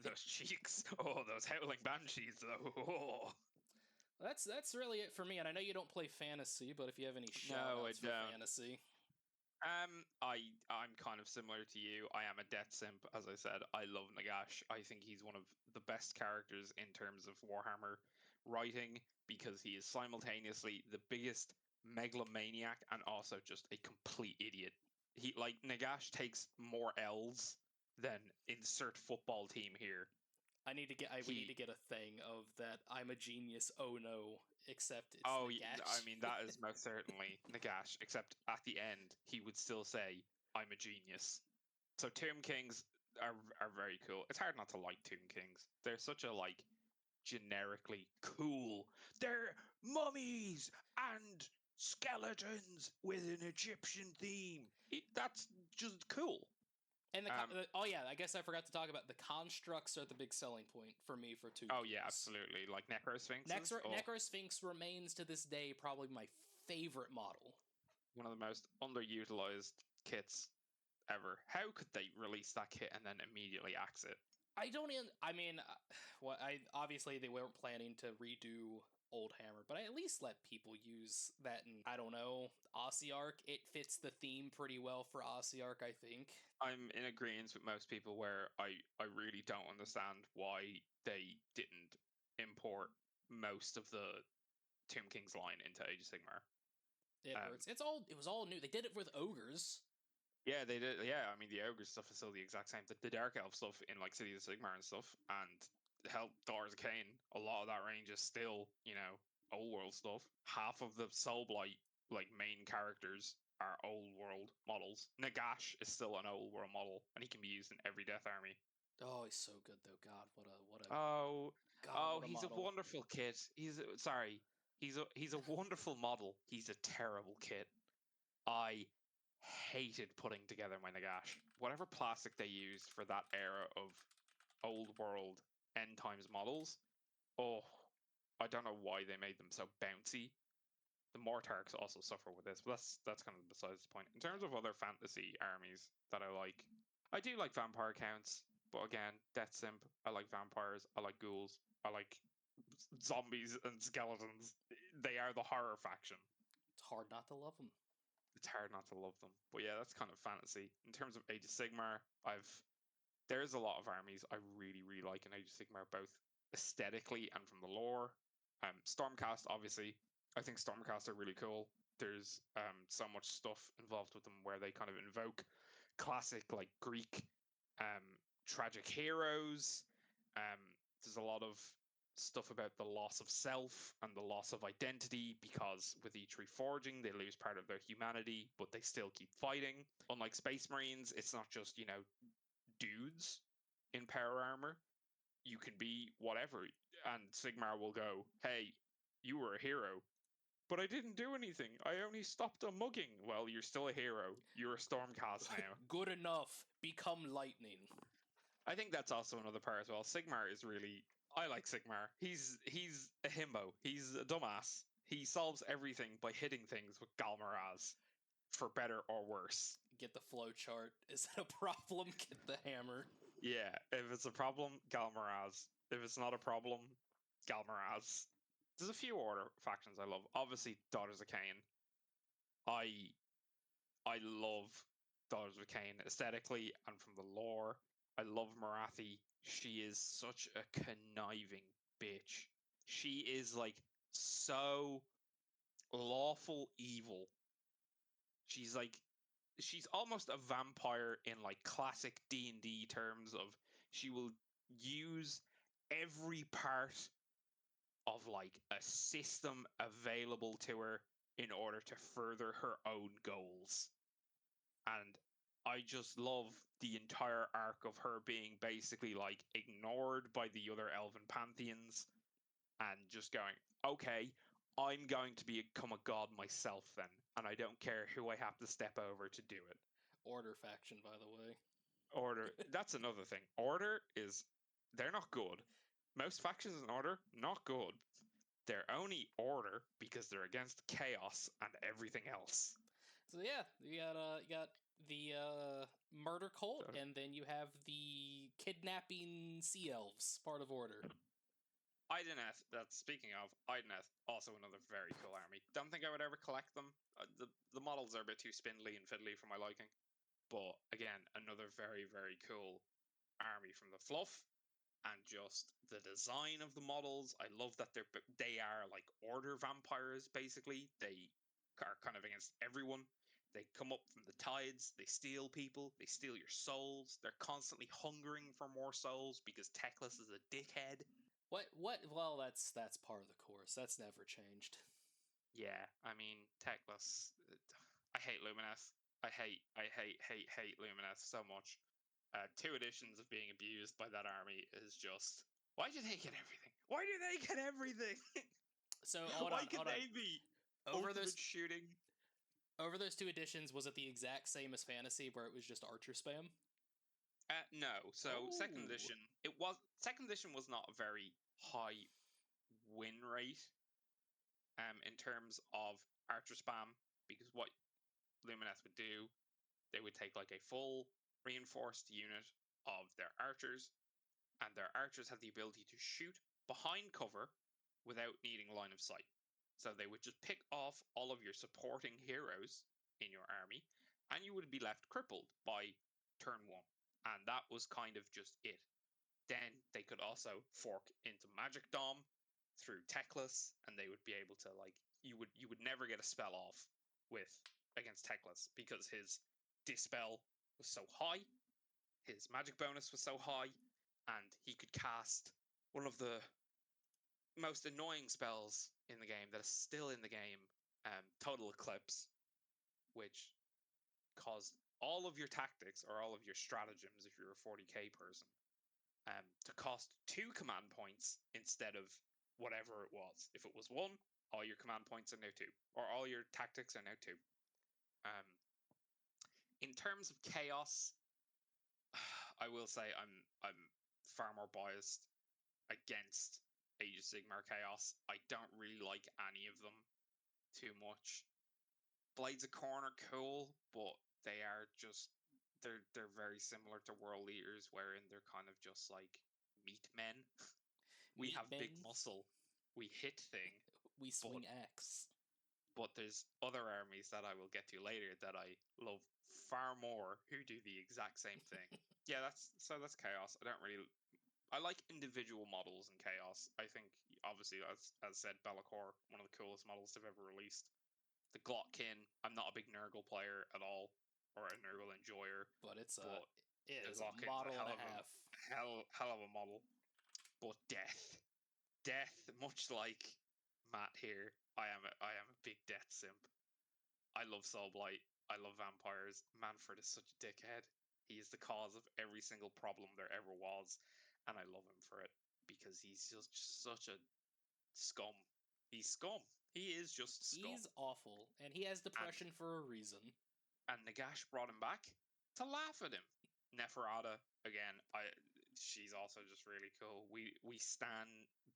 those cheeks! Oh, those howling banshees! Oh. That's really it for me. And I know you don't play fantasy, but if you have any shout No, I outs for don't. fantasy. I'm kind of similar to you. I am a death simp, as I said. I love Nagash. I think he's one of the best characters in terms of Warhammer writing because he is simultaneously the biggest megalomaniac and also just a complete idiot. He like Nagash takes more L's than insert football team here. We need to He get a thing of that. I'm a genius. Oh no! Except it's Oh, I Nagash. mean, that is most certainly Nagash, except at the end, he would still say, I'm a genius. So Tomb Kings are very cool. It's hard not to like Tomb Kings. They're such a, like, generically cool. They're mummies and skeletons with an Egyptian theme. That's just cool. And Um, oh yeah, I guess I forgot to talk about the constructs are the big selling point for me for Tomb oh, yeah, Kings. absolutely. Like Necrosphinxes. Oh, Necrosphinx remains to this day probably my favorite model. one of the most underutilized kits ever. How could they release that kit and then immediately axe it? I don't even. I mean, what I obviously they weren't planning to redo Old Hammer, but I at least let people use that. And I don't know, Ossiarch. It fits the theme pretty well for Ossiarch, I think. I'm in agreement with most people where I really don't understand why they didn't import most of the Tomb King's line into Age of Sigmar. It Um, hurts. It's all. It was all new. They did it with ogres. yeah, they did. Yeah, I mean the ogre stuff is still the exact same. The Dark Elf stuff in like City of Sigmar and stuff, and hell, Daughters of Cain. A lot of that range is still old world stuff. Half of the Soulblight like main characters are old world models. Nagash is still an old world model, and he can be used in every Death Army. Oh, he's so good though. God, what a Oh, God, what a he's a model. wonderful kid. Sorry, he's a wonderful model. He's a terrible kid. I hated putting together my Nagash. Whatever plastic they used for that era of old world end times models. Oh, I don't know why they made them so bouncy. The Mortarks also suffer with this, but that's kind of besides the point. In terms of other fantasy armies that I do like vampire counts, but again, Death Simp. I like vampires. I like ghouls. I like zombies and skeletons. They are the horror faction. It's hard not to love him. It's hard not to love them. But yeah, that's kind of fantasy. In terms of Age of Sigmar, there's a lot of armies I really, really like in Age of Sigmar, both aesthetically and from the lore. Stormcast, obviously, I think Stormcast are really cool. There's so much stuff involved with them where they kind of invoke classic like Greek tragic heroes. There's a lot of stuff about the loss of self and the loss of identity because with each reforging they lose part of their humanity, but they still keep fighting. Unlike Space Marines, it's not just dudes in power armor. You can be whatever, and Sigmar will go, "Hey, you were a hero, but I didn't do anything. I only stopped a mugging." Well, you're still a hero. You're a Stormcast now. Good enough. Become lightning. I think that's also another part as well. Sigmar is really. I like Sigmar. He's a himbo. He's a dumbass. He solves everything by hitting things with Galmaraz, for better or worse. Get the flow chart. Is it a problem? Get the hammer. Yeah, if it's a problem, Galmaraz. If it's not a problem, Galmaraz. There's a few order factions I love. Obviously, Daughters of Cain. I I love Daughters of Cain aesthetically and from the lore. I love Marathi. She is such a conniving bitch. She is like so lawful evil. She's like she's almost a vampire in like classic D&D terms of she will use every part of like a system available to her in order to further her own goals. And I just love the entire arc of her being basically like ignored by the other elven pantheons and just going, okay, I'm going to become a god myself then, and I don't care who I have to step over to do it. Order faction, by the way. Order, that's another thing. Order is, they're not good. Most factions in Order, not good. They're only Order because they're against chaos and everything else. So yeah, you got the murder cult, So and then you have the kidnapping sea elves, part of Order. Idoneth, that's speaking of Idoneth, also another very cool army. Don't think I would ever collect them. The models are a bit too spindly and fiddly for my liking. But again, another very, very cool army from the fluff and just the design of the models. I love that they are like order vampires basically. They are kind of against everyone. They come up from the tides, they steal people, they steal your souls. They're constantly hungering for more souls because Teclis is a dickhead. What? Well, that's part of the course. That's never changed. Yeah, I mean, Teclis. I hate Lumineth. Hate Lumineth so much. Two editions of being abused by that army is just. Why do they get everything? Why do they get everything? So hold Why on, can hold on. they be Over ultimate those shooting? over those two editions, was it the exact same as Fantasy, where it was just Archer spam? No. So Oh, second edition was not a very high win rate in terms of archer spam because what Lumineth would do, they would take like a full reinforced unit of their archers, and their archers have the ability to shoot behind cover without needing line of sight. So they would just pick off all of your supporting heroes in your army, and you would be left crippled by turn one. And that was kind of just it. Then they could also fork into Magic Dom through Teclis, and they would be able to like you would never get a spell off with against Teclis because his dispel was so high, his magic bonus was so high, and he could cast one of the most annoying spells in the game that is still in the game, Total Eclipse, which caused all of your tactics or all of your stratagems if you're a 40k person to cost 2 command points instead of whatever it was. If it was one, all your command points are now 2, or all your tactics are now 2. Um, in terms of chaos, I will say I'm far more biased against Age of Sigmar Chaos. I don't really like any of them too much. Blades of Corn are cool, but they are just they're very similar to World Eaters, wherein they're kind of just like meat men. We meat have big men, muscle, we hit thing, we but swing axe. there's other armies that I will get to later that I love far more who do the exact same thing. Yeah, that's chaos. I don't really I like individual models in chaos. I think obviously as said, Be'lakor, one of the coolest models they've ever released. The Glotkin, I'm not a big Nurgle player at all, or a Nurgle enjoyer, But but it the is a Glotkin's a model and hell a of a half. hell of a model. But death, much like Matt here, I am a big death simp. I love Soulblight. I love vampires. Manfred is such a dickhead. He is the cause of every single problem there ever was, and I love him for it because he's just such a scum. He's scum. He is just scum. He's awful, and he has And depression for a reason. Nagash brought him back to laugh at him. Neferata again. She's also just really cool. We stan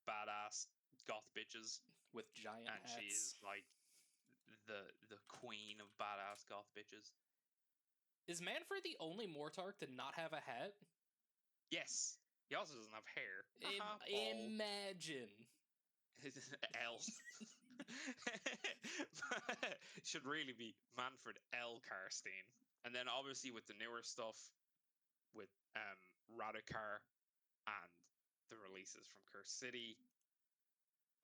badass goth bitches, With giant and she hats. is like the queen of badass goth bitches. Is Manfred the only Mortark to not have a hat? Yes, he also doesn't have hair. Haha, bald. Imagine. L. Should really be Manfred L. Karstein. And then obviously with the newer stuff, with Radikar and the releases from Curse City,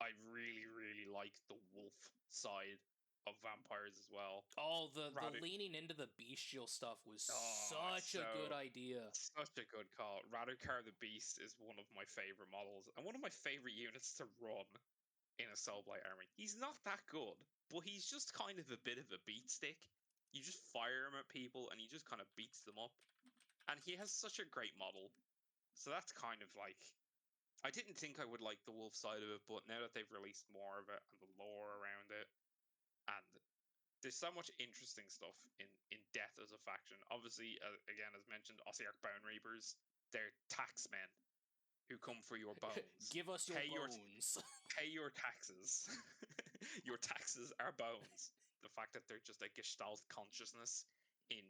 I really, really like the wolf side of vampires as well. Oh, the Radik, leaning into the bestial stuff was oh, such a good so idea. such a good call. Radikar the Beast is one of my favorite models and one of my favorite units to run in a Soulblight army. He's not that good, but he's just kind of a bit of a beat stick. You just fire him at people and he just kind of beats them up. And he has such a great model. So that's kind of like I didn't think I would like the wolf side of it, but now that they've released more of it and the lore around it, and there's so much interesting stuff in Death as a faction. Obviously, again, as mentioned, Ossiarch Bone Reapers, they're taxmen who come for your bones. Give us your Pay your bones. pay your taxes. Your taxes are bones. the fact that they're just a Gestalt consciousness in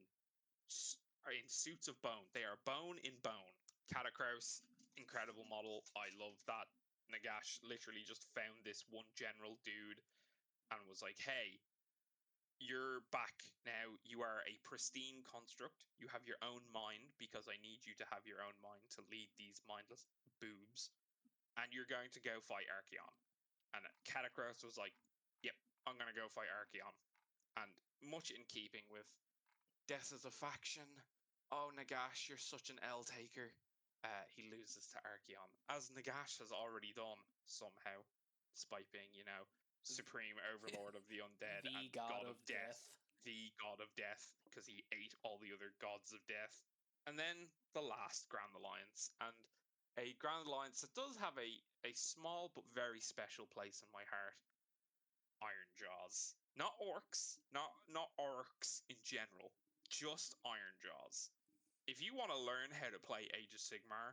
suits of bone. They are bone in bone. Catacross, incredible model. I love that. Nagash literally just found this one general dude and was like, "Hey, you're back now. You are a pristine construct. You have your own mind because I need you to have your own mind to lead these mindless boobs. And you're going to go fight Archeon." And Catacross was like, "Yep, I'm going to go fight Archeon." And much in keeping with death as a faction. Oh, Nagash, you're such an L taker. He loses to Archeon, as Nagash has already done somehow, despite being, supreme overlord of the undead The and god god of of death, death. the god of death, because he ate all the other gods of death. And then the last Grand Alliance, and a Grand Alliance that does have a small but very special place in my heart. Iron Jaws. Not orcs, not orcs in general, just Iron Jaws. If you want to learn how to play Age of Sigmar,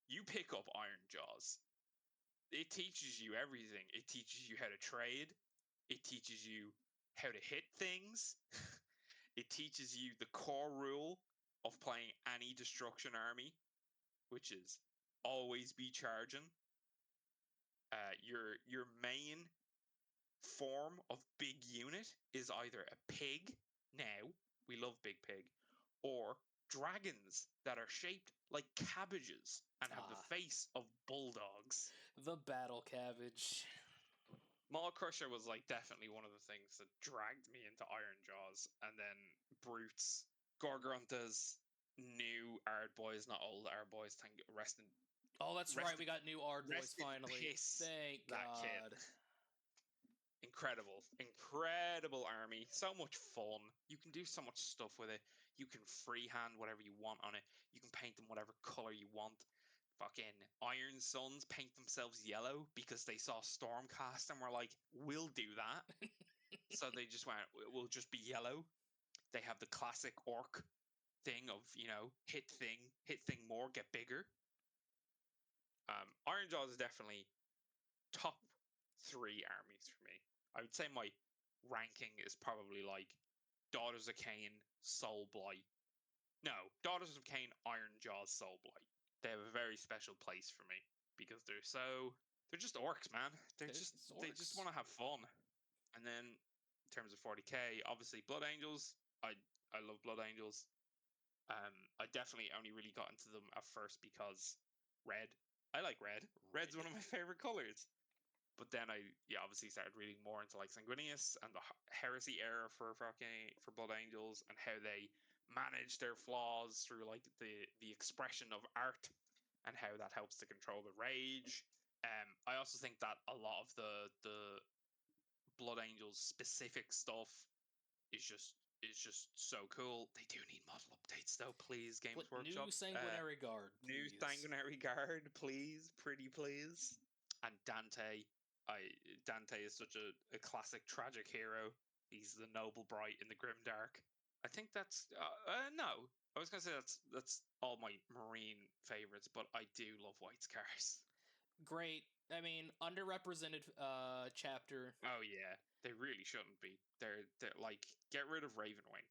you pick up Iron Jaws. It teaches you everything. It teaches you how to trade. It teaches you how to hit things. It teaches you the core rule of playing any destruction army, which is always be charging. Your main form of big unit is either a pig, now, we love big pig, or dragons that are shaped like cabbages and have the Ah, face of bulldogs. the battle cabbage. Maul Crusher was like definitely one of the things that dragged me into Iron Jaws, and then Brutes, Gorgruntas, new Ard boys, not old Ard boys. Thank rest in Oh, that's right. rest We in got new Ard boys rest in finally. piss. Thank That kid. God. Incredible army. So much fun. You can do so much stuff with it. You can freehand whatever you want on it. You can paint them whatever color you want. Fucking Iron Suns paint themselves yellow because they saw Stormcast and were like, "We'll do that." So they just went, "We'll just be yellow." They have the classic orc thing of, hit thing more, get bigger. Iron Jaws is definitely top 3 armies for me. I would say my ranking is probably like Daughters of Cain, Soul Blight. No, Daughters of Cain, Iron Jaws, Soul Blight. They have a very special place for me because they're just orcs, man. It's They just orcs. want to have fun. And then in terms of 40k, obviously Blood Angels. I love Blood Angels. I definitely only really got into them at first because red. I like red. Red's one of my favorite colors. But then I obviously started reading more into like Sanguinius and the heresy era for Blood Angels and how they manage their flaws through like the expression of art and how that helps to control the rage. I also think that a lot of the Blood Angels specific stuff is just so cool. They do need model updates though, please, Games New Workshop. Sanguinary Guard, New please. Sanguinary Guard, please, pretty please. And I Dante is such a classic tragic hero. He's the noble bright in the grim dark. I think that's no. I was gonna say that's all my marine favorites, but I do love White Scars. Great. I mean, underrepresented chapter. Oh yeah, they really shouldn't be. They're like get rid of Ravenwing.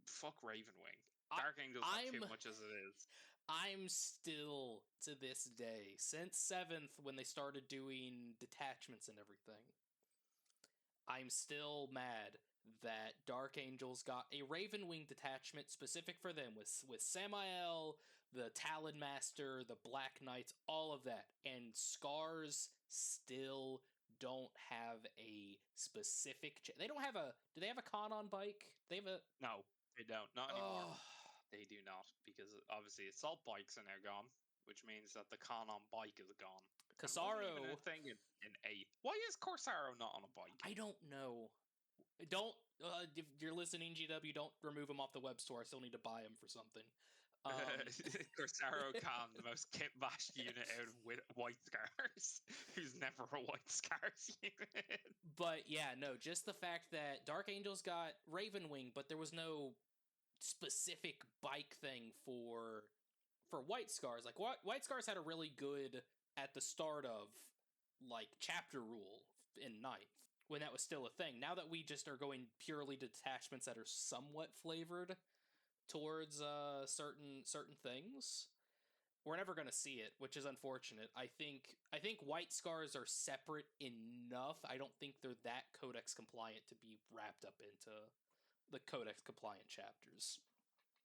Fuck Ravenwing. I Dark Angels have too I'm much as it is. I'm still to this day, since 7th when they started doing detachments and everything, I'm still mad that Dark Angels got a Ravenwing detachment specific for them with Samael, the Talon Master, the Black Knights, all of that. And Scars still don't have a specific they don't have a do they have a Con bike? They have a No, they don't. Not anymore. oh They do not, because obviously assault bikes are now gone, which means that the con on bike is gone and wasn't even a Casaro. thing in 8. Why is Corsaro not on a bike? I don't know. Don't if you're listening, GW, don't remove them off the web store. I still need to buy them for something. Corsaro Khan, the most kit bashed unit out of White Scars, who's never a White Scars unit. But yeah, no, just the fact that Dark Angels got Ravenwing, but there was no specific bike thing for White Scars. Like White Scars had a really good at the start of like chapter rule in ninth. when that was still a thing. Now that we just are going purely detachments that are somewhat flavored towards certain things, we're never going to see it, which is unfortunate. I think white scars are separate enough. I don't think they're that codex compliant to be wrapped up into the codex compliant chapters.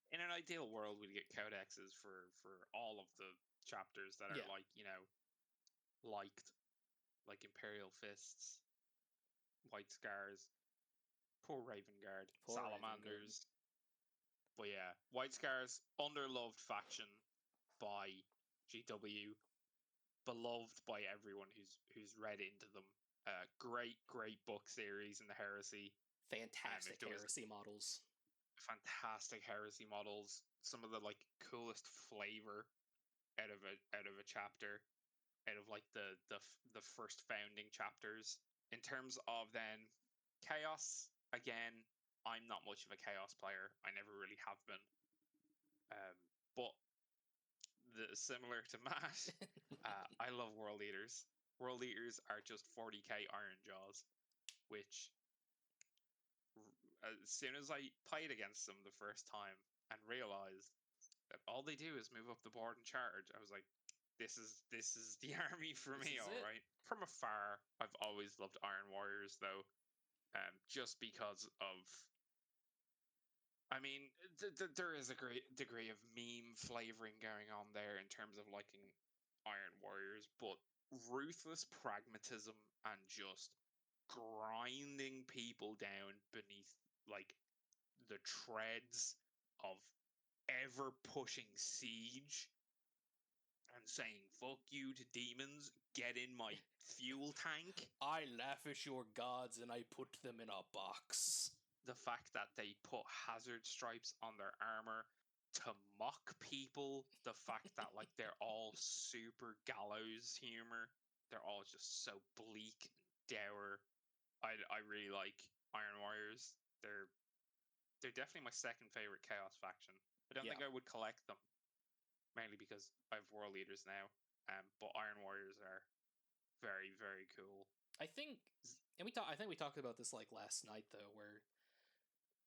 In an ideal world, we'd get codexes for all of the chapters that are Yeah. like, liked, like Imperial Fists, White Scars, poor Raven Guard, Poor Raven Guard. Salamanders. But yeah, White Scars, underloved faction by GW, beloved by everyone who's read into them. Great book series in the Heresy. If Fantastic there was heresy models. fantastic Heresy models, some of the like coolest flavor out of a chapter, out of like the first founding chapters. In terms of then Chaos, again, I'm not much of a Chaos player. I never really have been. But similar to Matt, I love World Eaters. World Eaters are just 40k Iron Jaws, which as soon as I played against them the first time and realized that all they do is move up the board and charge, I was like, this is the army for This me, is all it. right. From afar, I've always loved Iron Warriors though, just because of. I mean, there is a great degree of meme flavoring going on there in terms of liking Iron Warriors, but ruthless pragmatism and just grinding people down beneath like the treads of ever pushing siege and saying fuck you to demons, get in my fuel tank. I laugh at your gods and I put them in a box. The fact that they put hazard stripes on their armor to mock people, the fact that like they're all super gallows humor, they're all just so bleak and dour. I really like Iron Warriors. They're definitely my second favorite Chaos faction. I don't Yeah. think I would collect them, mainly because I have World Leaders now. But Iron Warriors are very, very cool. I think I think we talked about this like last night though, where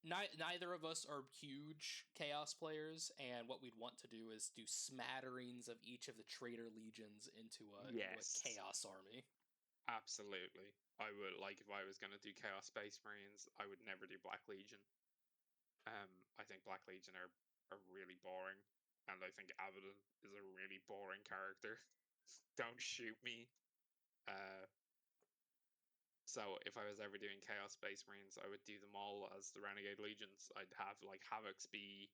neither of us are huge chaos players, and what we'd want to do is do smatterings of each of the traitor legions into a Yes, chaos army. absolutely. I would like if I was going to do Chaos Space Marines, I would never do Black Legion. I think Black Legion are really boring, and I think Abaddon is a really boring character. Don't shoot me. Uh, so if I was ever doing Chaos Space Marines, I would do them all as the Renegade Legions. I'd have like Havocs be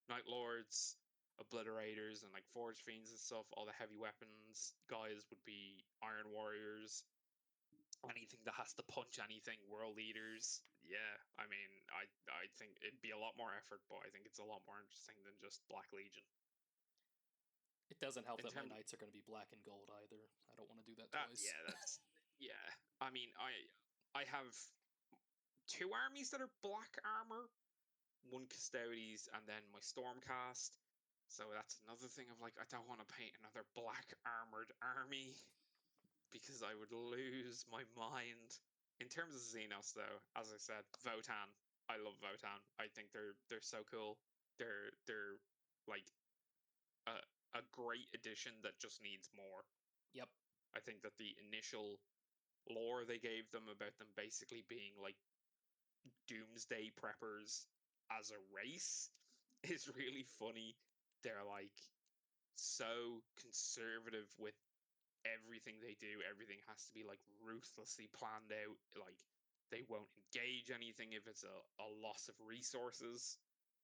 Night Lords, Obliterators, and like Forge Fiends and stuff. All the heavy weapons guys would be Iron Warriors. Anything that has to punch anything, World Eaters. Yeah, I mean, I think it'd be a lot more effort, but I think it's a lot more interesting than just Black Legion. It doesn't help In that my terms, knights are going to be black and gold either. I don't want to do that that twice. yeah, that's yeah. I mean, I have two armies that are black armor, one Custodes, and then my Stormcast. So that's another thing of like, I don't want to paint another black armored army because I would lose my mind. In terms of Xenos, though, as I said, Votan. I love Votan. I think they're so cool. They're like a a great addition that just needs more. Yep. I think that the initial lore they gave them about them basically being like doomsday preppers as a race is really funny. They're like so conservative with everything they do. Everything has to be like ruthlessly planned out. Like they won't engage anything if it's a loss of resources,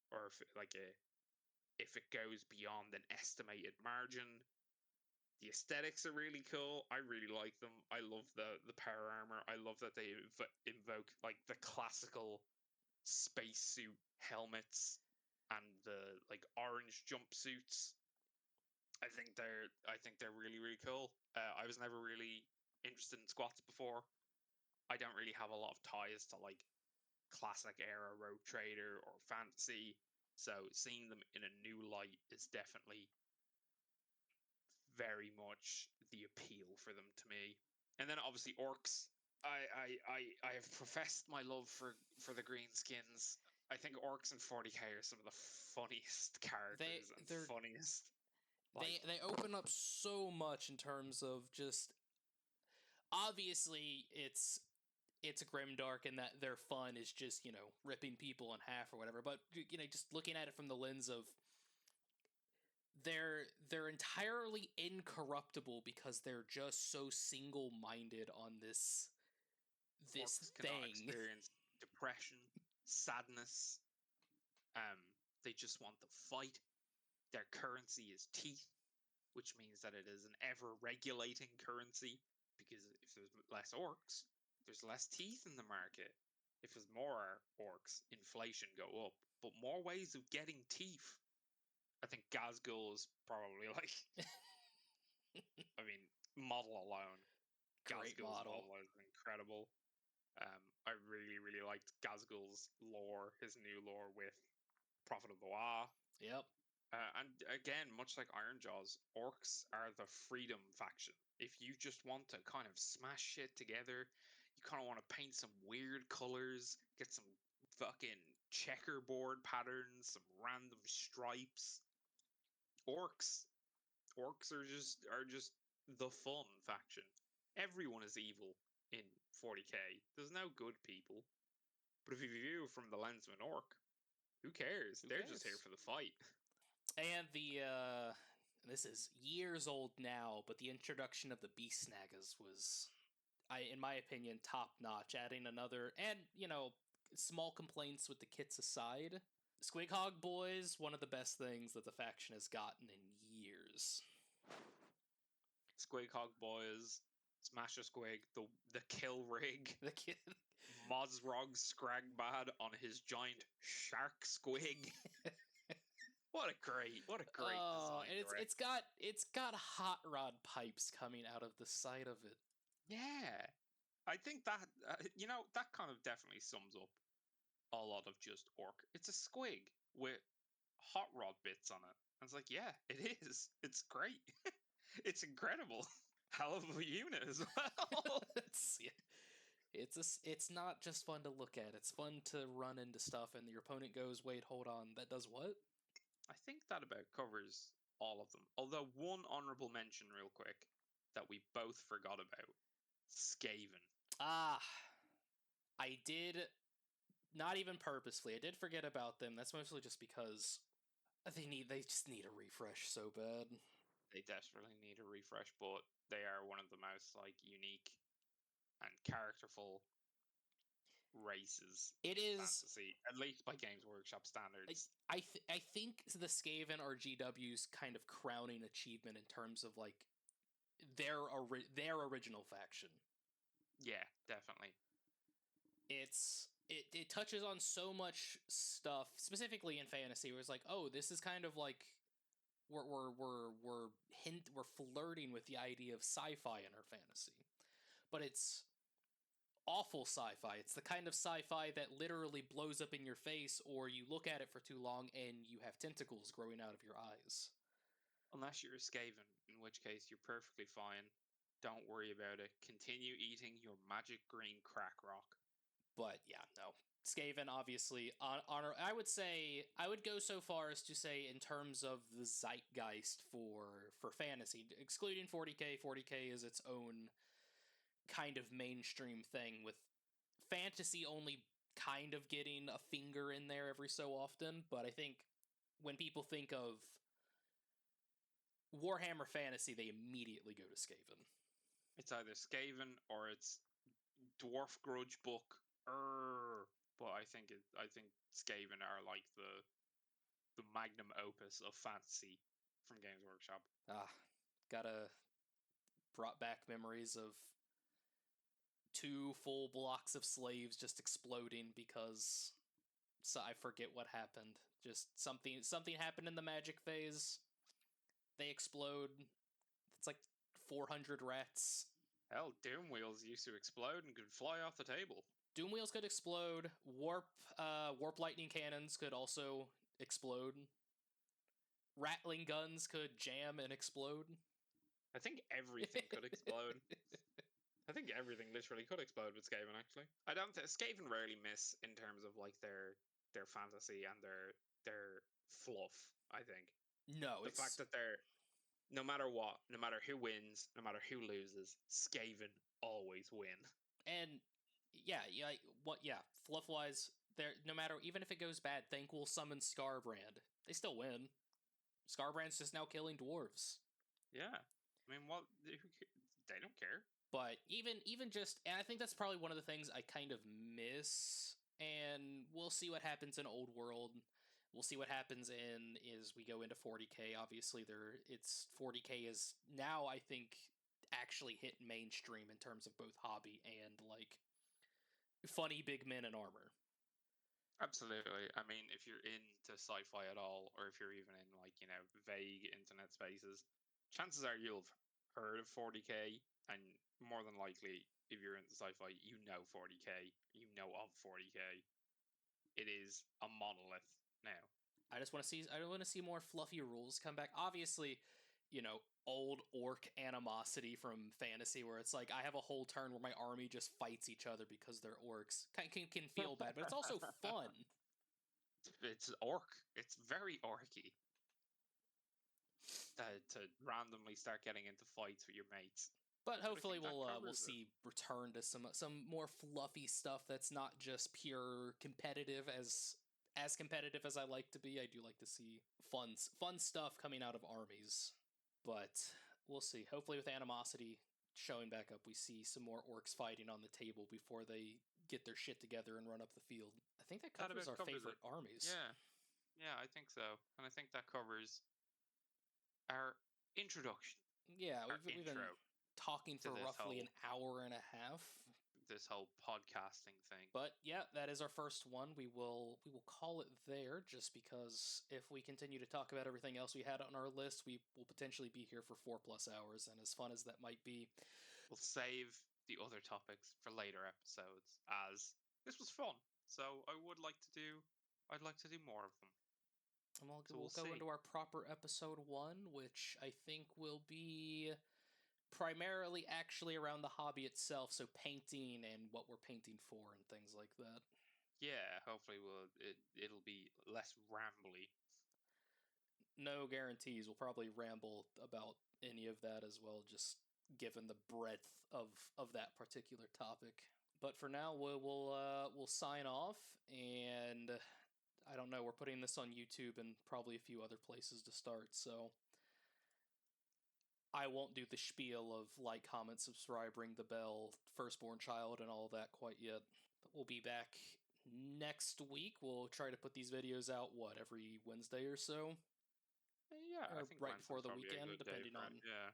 or if it goes beyond an estimated margin. The aesthetics are really cool. I really like them. I love the power armor. I love that they invoke like the classical spacesuit helmets and the like orange jumpsuits. I think they're really cool. I was never really interested in squats before. I don't really have a lot of ties to like classic era Rogue Trader or fantasy, so seeing them in a new light is definitely very much the appeal for them to me. And then obviously orcs. I have professed my love for the greenskins. I think orcs in 40k are some of the funniest characters and They're funniest. they open up so much in terms of just obviously it's grimdark and that their fun is just, ripping people in half or whatever, but just looking at it from the lens of they're entirely incorruptible because they're just so single-minded on this Orcs cannot thing. experience depression, sadness. They just want to fight. Their currency is teeth, which means that it is an ever-regulating currency. Because if there's less orcs, there's less teeth in the market. If there's more orcs, inflation go up. But more ways of getting teeth. I think Gazgul is probably I mean, model alone. Great Gazgul's model. model is incredible. I really, really liked Gazgul's lore, his new lore with Prophet of the Wa. Yep. And again, much like Ironjaws, orcs are the freedom faction. If you just want to kind of smash shit together, you kind of want to paint some weird colors, get some fucking checkerboard patterns, some random stripes. Orcs, orcs are just the fun faction. Everyone is evil in 40k. There's no good people. But if you view from the lens of an orc, who cares? Who They're just here cares? for the fight. And this is years old now, but the introduction of the beast snaggers was, in my opinion, top notch. Adding another, and small complaints with the kits aside, Squighog Boys, one of the best things that the faction has gotten in years. Squighog Boys, Smasher Squig, the kill rig, The kid. Mozrog Scragbad on his giant shark squig. What a great Oh, design and it's direction. got hot rod pipes coming out of the side of it. Yeah, I think that that kind of definitely sums up a lot of just orc. It's a squig with hot rod bits on it. I was like, yeah, it is. It's great. It's incredible. Hell of a unit as well. it's yeah, it's not just fun to look at. It's fun to run into stuff, and your opponent goes, "Wait, hold on, that does what?" I think that about covers all of them. Although one honorable mention, real quick, that we both forgot about: Skaven. Ah, I did not even purposefully. I did forget about them. That's mostly just because they just need a refresh so bad. They desperately need a refresh, but they are one of the most unique and characterful races It in is. fantasy, at least by Games Workshop standards. I think the Skaven are GW's kind of crowning achievement in terms of their original faction. Yeah, definitely. It touches on so much stuff, specifically in fantasy, where it's like, oh, this is kind of like we're flirting with the idea of sci-fi in our fantasy, but it's awful sci-fi. It's the kind of sci-fi that literally blows up in your face, or you look at it for too long and you have tentacles growing out of your eyes. Unless you're a Skaven, in which case you're perfectly fine. Don't worry about it. Continue eating your magic green crack rock. But yeah, no. Skaven, obviously, honor. I would go so far as to say, in terms of the zeitgeist for fantasy, excluding 40k. 40k is its own kind of mainstream thing, with fantasy only kind of getting a finger in there every so often. But I think when people think of Warhammer Fantasy, they immediately go to Skaven. It's either Skaven or it's Dwarf Grudge Book. But I think Skaven are like the magnum opus of fantasy from Games Workshop. Ah, gotta brought back memories of 2 full blocks of slaves just exploding because I forget what happened. Just something happened in the magic phase. They explode. It's like 400 rats. Hell, Doom Wheels used to explode and could fly off the table. Doom wheels could explode. Warp lightning cannons could also explode. Rattling guns could jam and explode. I think everything could explode. I think everything literally could explode with Skaven. Actually, I don't think Skaven rarely miss in terms of like their fantasy and their fluff. I think No, the fact it's that they're no matter what, no matter who wins, no matter who loses, Skaven always win. and yeah, what yeah, fluff wise, there no matter even if it goes bad, Thank will summon Scarbrand. They still win. Scarbrand's just now killing dwarves. Yeah, I mean, what they don't care. But even just and I think that's probably one of the things I kind of miss. And we'll see what happens in Old World. We'll see what happens in is we go into 40k. Obviously, it's 40k is now I think actually hit mainstream in terms of both hobby and like funny big men in armor. Absolutely. I mean, if you're into sci-fi at all, or if you're even in like vague internet spaces, chances are you've heard of 40k, and more than likely, if you're into sci-fi, you know 40k, you know of 40k. It is a monolith now. I want to see more fluffy rules come back. Obviously, old orc animosity from fantasy where it's like I have a whole turn where my army just fights each other because they're orcs. Can feel bad, but it's also fun. It's orc. It's very orky to randomly start getting into fights with your mates. But But I hopefully think that we'll covers it. see return to some more fluffy stuff that's not just pure competitive as competitive as I like to be. I do like to see fun stuff coming out of armies. But we'll see. Hopefully with animosity showing back up, we see some more orcs fighting on the table before they get their shit together and run up the field. I think that That covers about our covers it. favorite armies. Yeah, yeah, I think so, and I think that covers our introduction, Yeah, our we've been intro talking to for roughly an hour and a half. this whole podcasting thing. But yeah, that is our first one. We will call it there just because if we continue to talk about everything else we had on our list, we will potentially be here for 4+ hours. And as fun as that might be, We'll save the other topics for later episodes, as this was fun. So I'd like to do more of them. and we'll So we'll we'll go see. into our proper episode one, which I think will be primarily actually around the hobby itself, so painting and what we're painting for and things like that. Yeah, hopefully it'll be less rambly. No guarantees. We'll probably ramble about any of that as well, just given the breadth of that particular topic. But for now, we'll sign off, and I don't know. We're putting this on YouTube and probably a few other places to start, so I won't do the spiel of like, comment, subscribe, ring the bell, firstborn child, and all that quite yet. But we'll be back next week. We'll try to put these videos out every Wednesday or so, Yeah, I or think right before Wednesday's the probably a weekend, good day depending for it. on Yeah.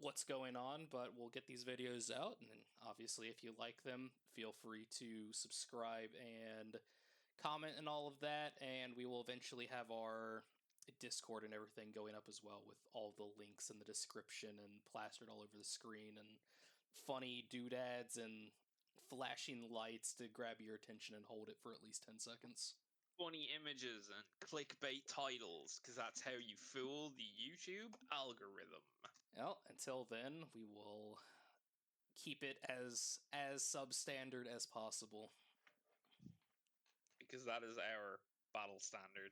what's going on. But we'll get these videos out, and obviously, if you like them, feel free to subscribe and comment and all of that. And we will eventually have our Discord and everything going up as well, with all the links in the description and plastered all over the screen, and funny doodads and flashing lights to grab your attention and hold it for at least 10 seconds. Funny images and clickbait titles, because that's how you fool the YouTube algorithm. Well, until then, we will keep it as substandard as possible. Because that is our battle standard.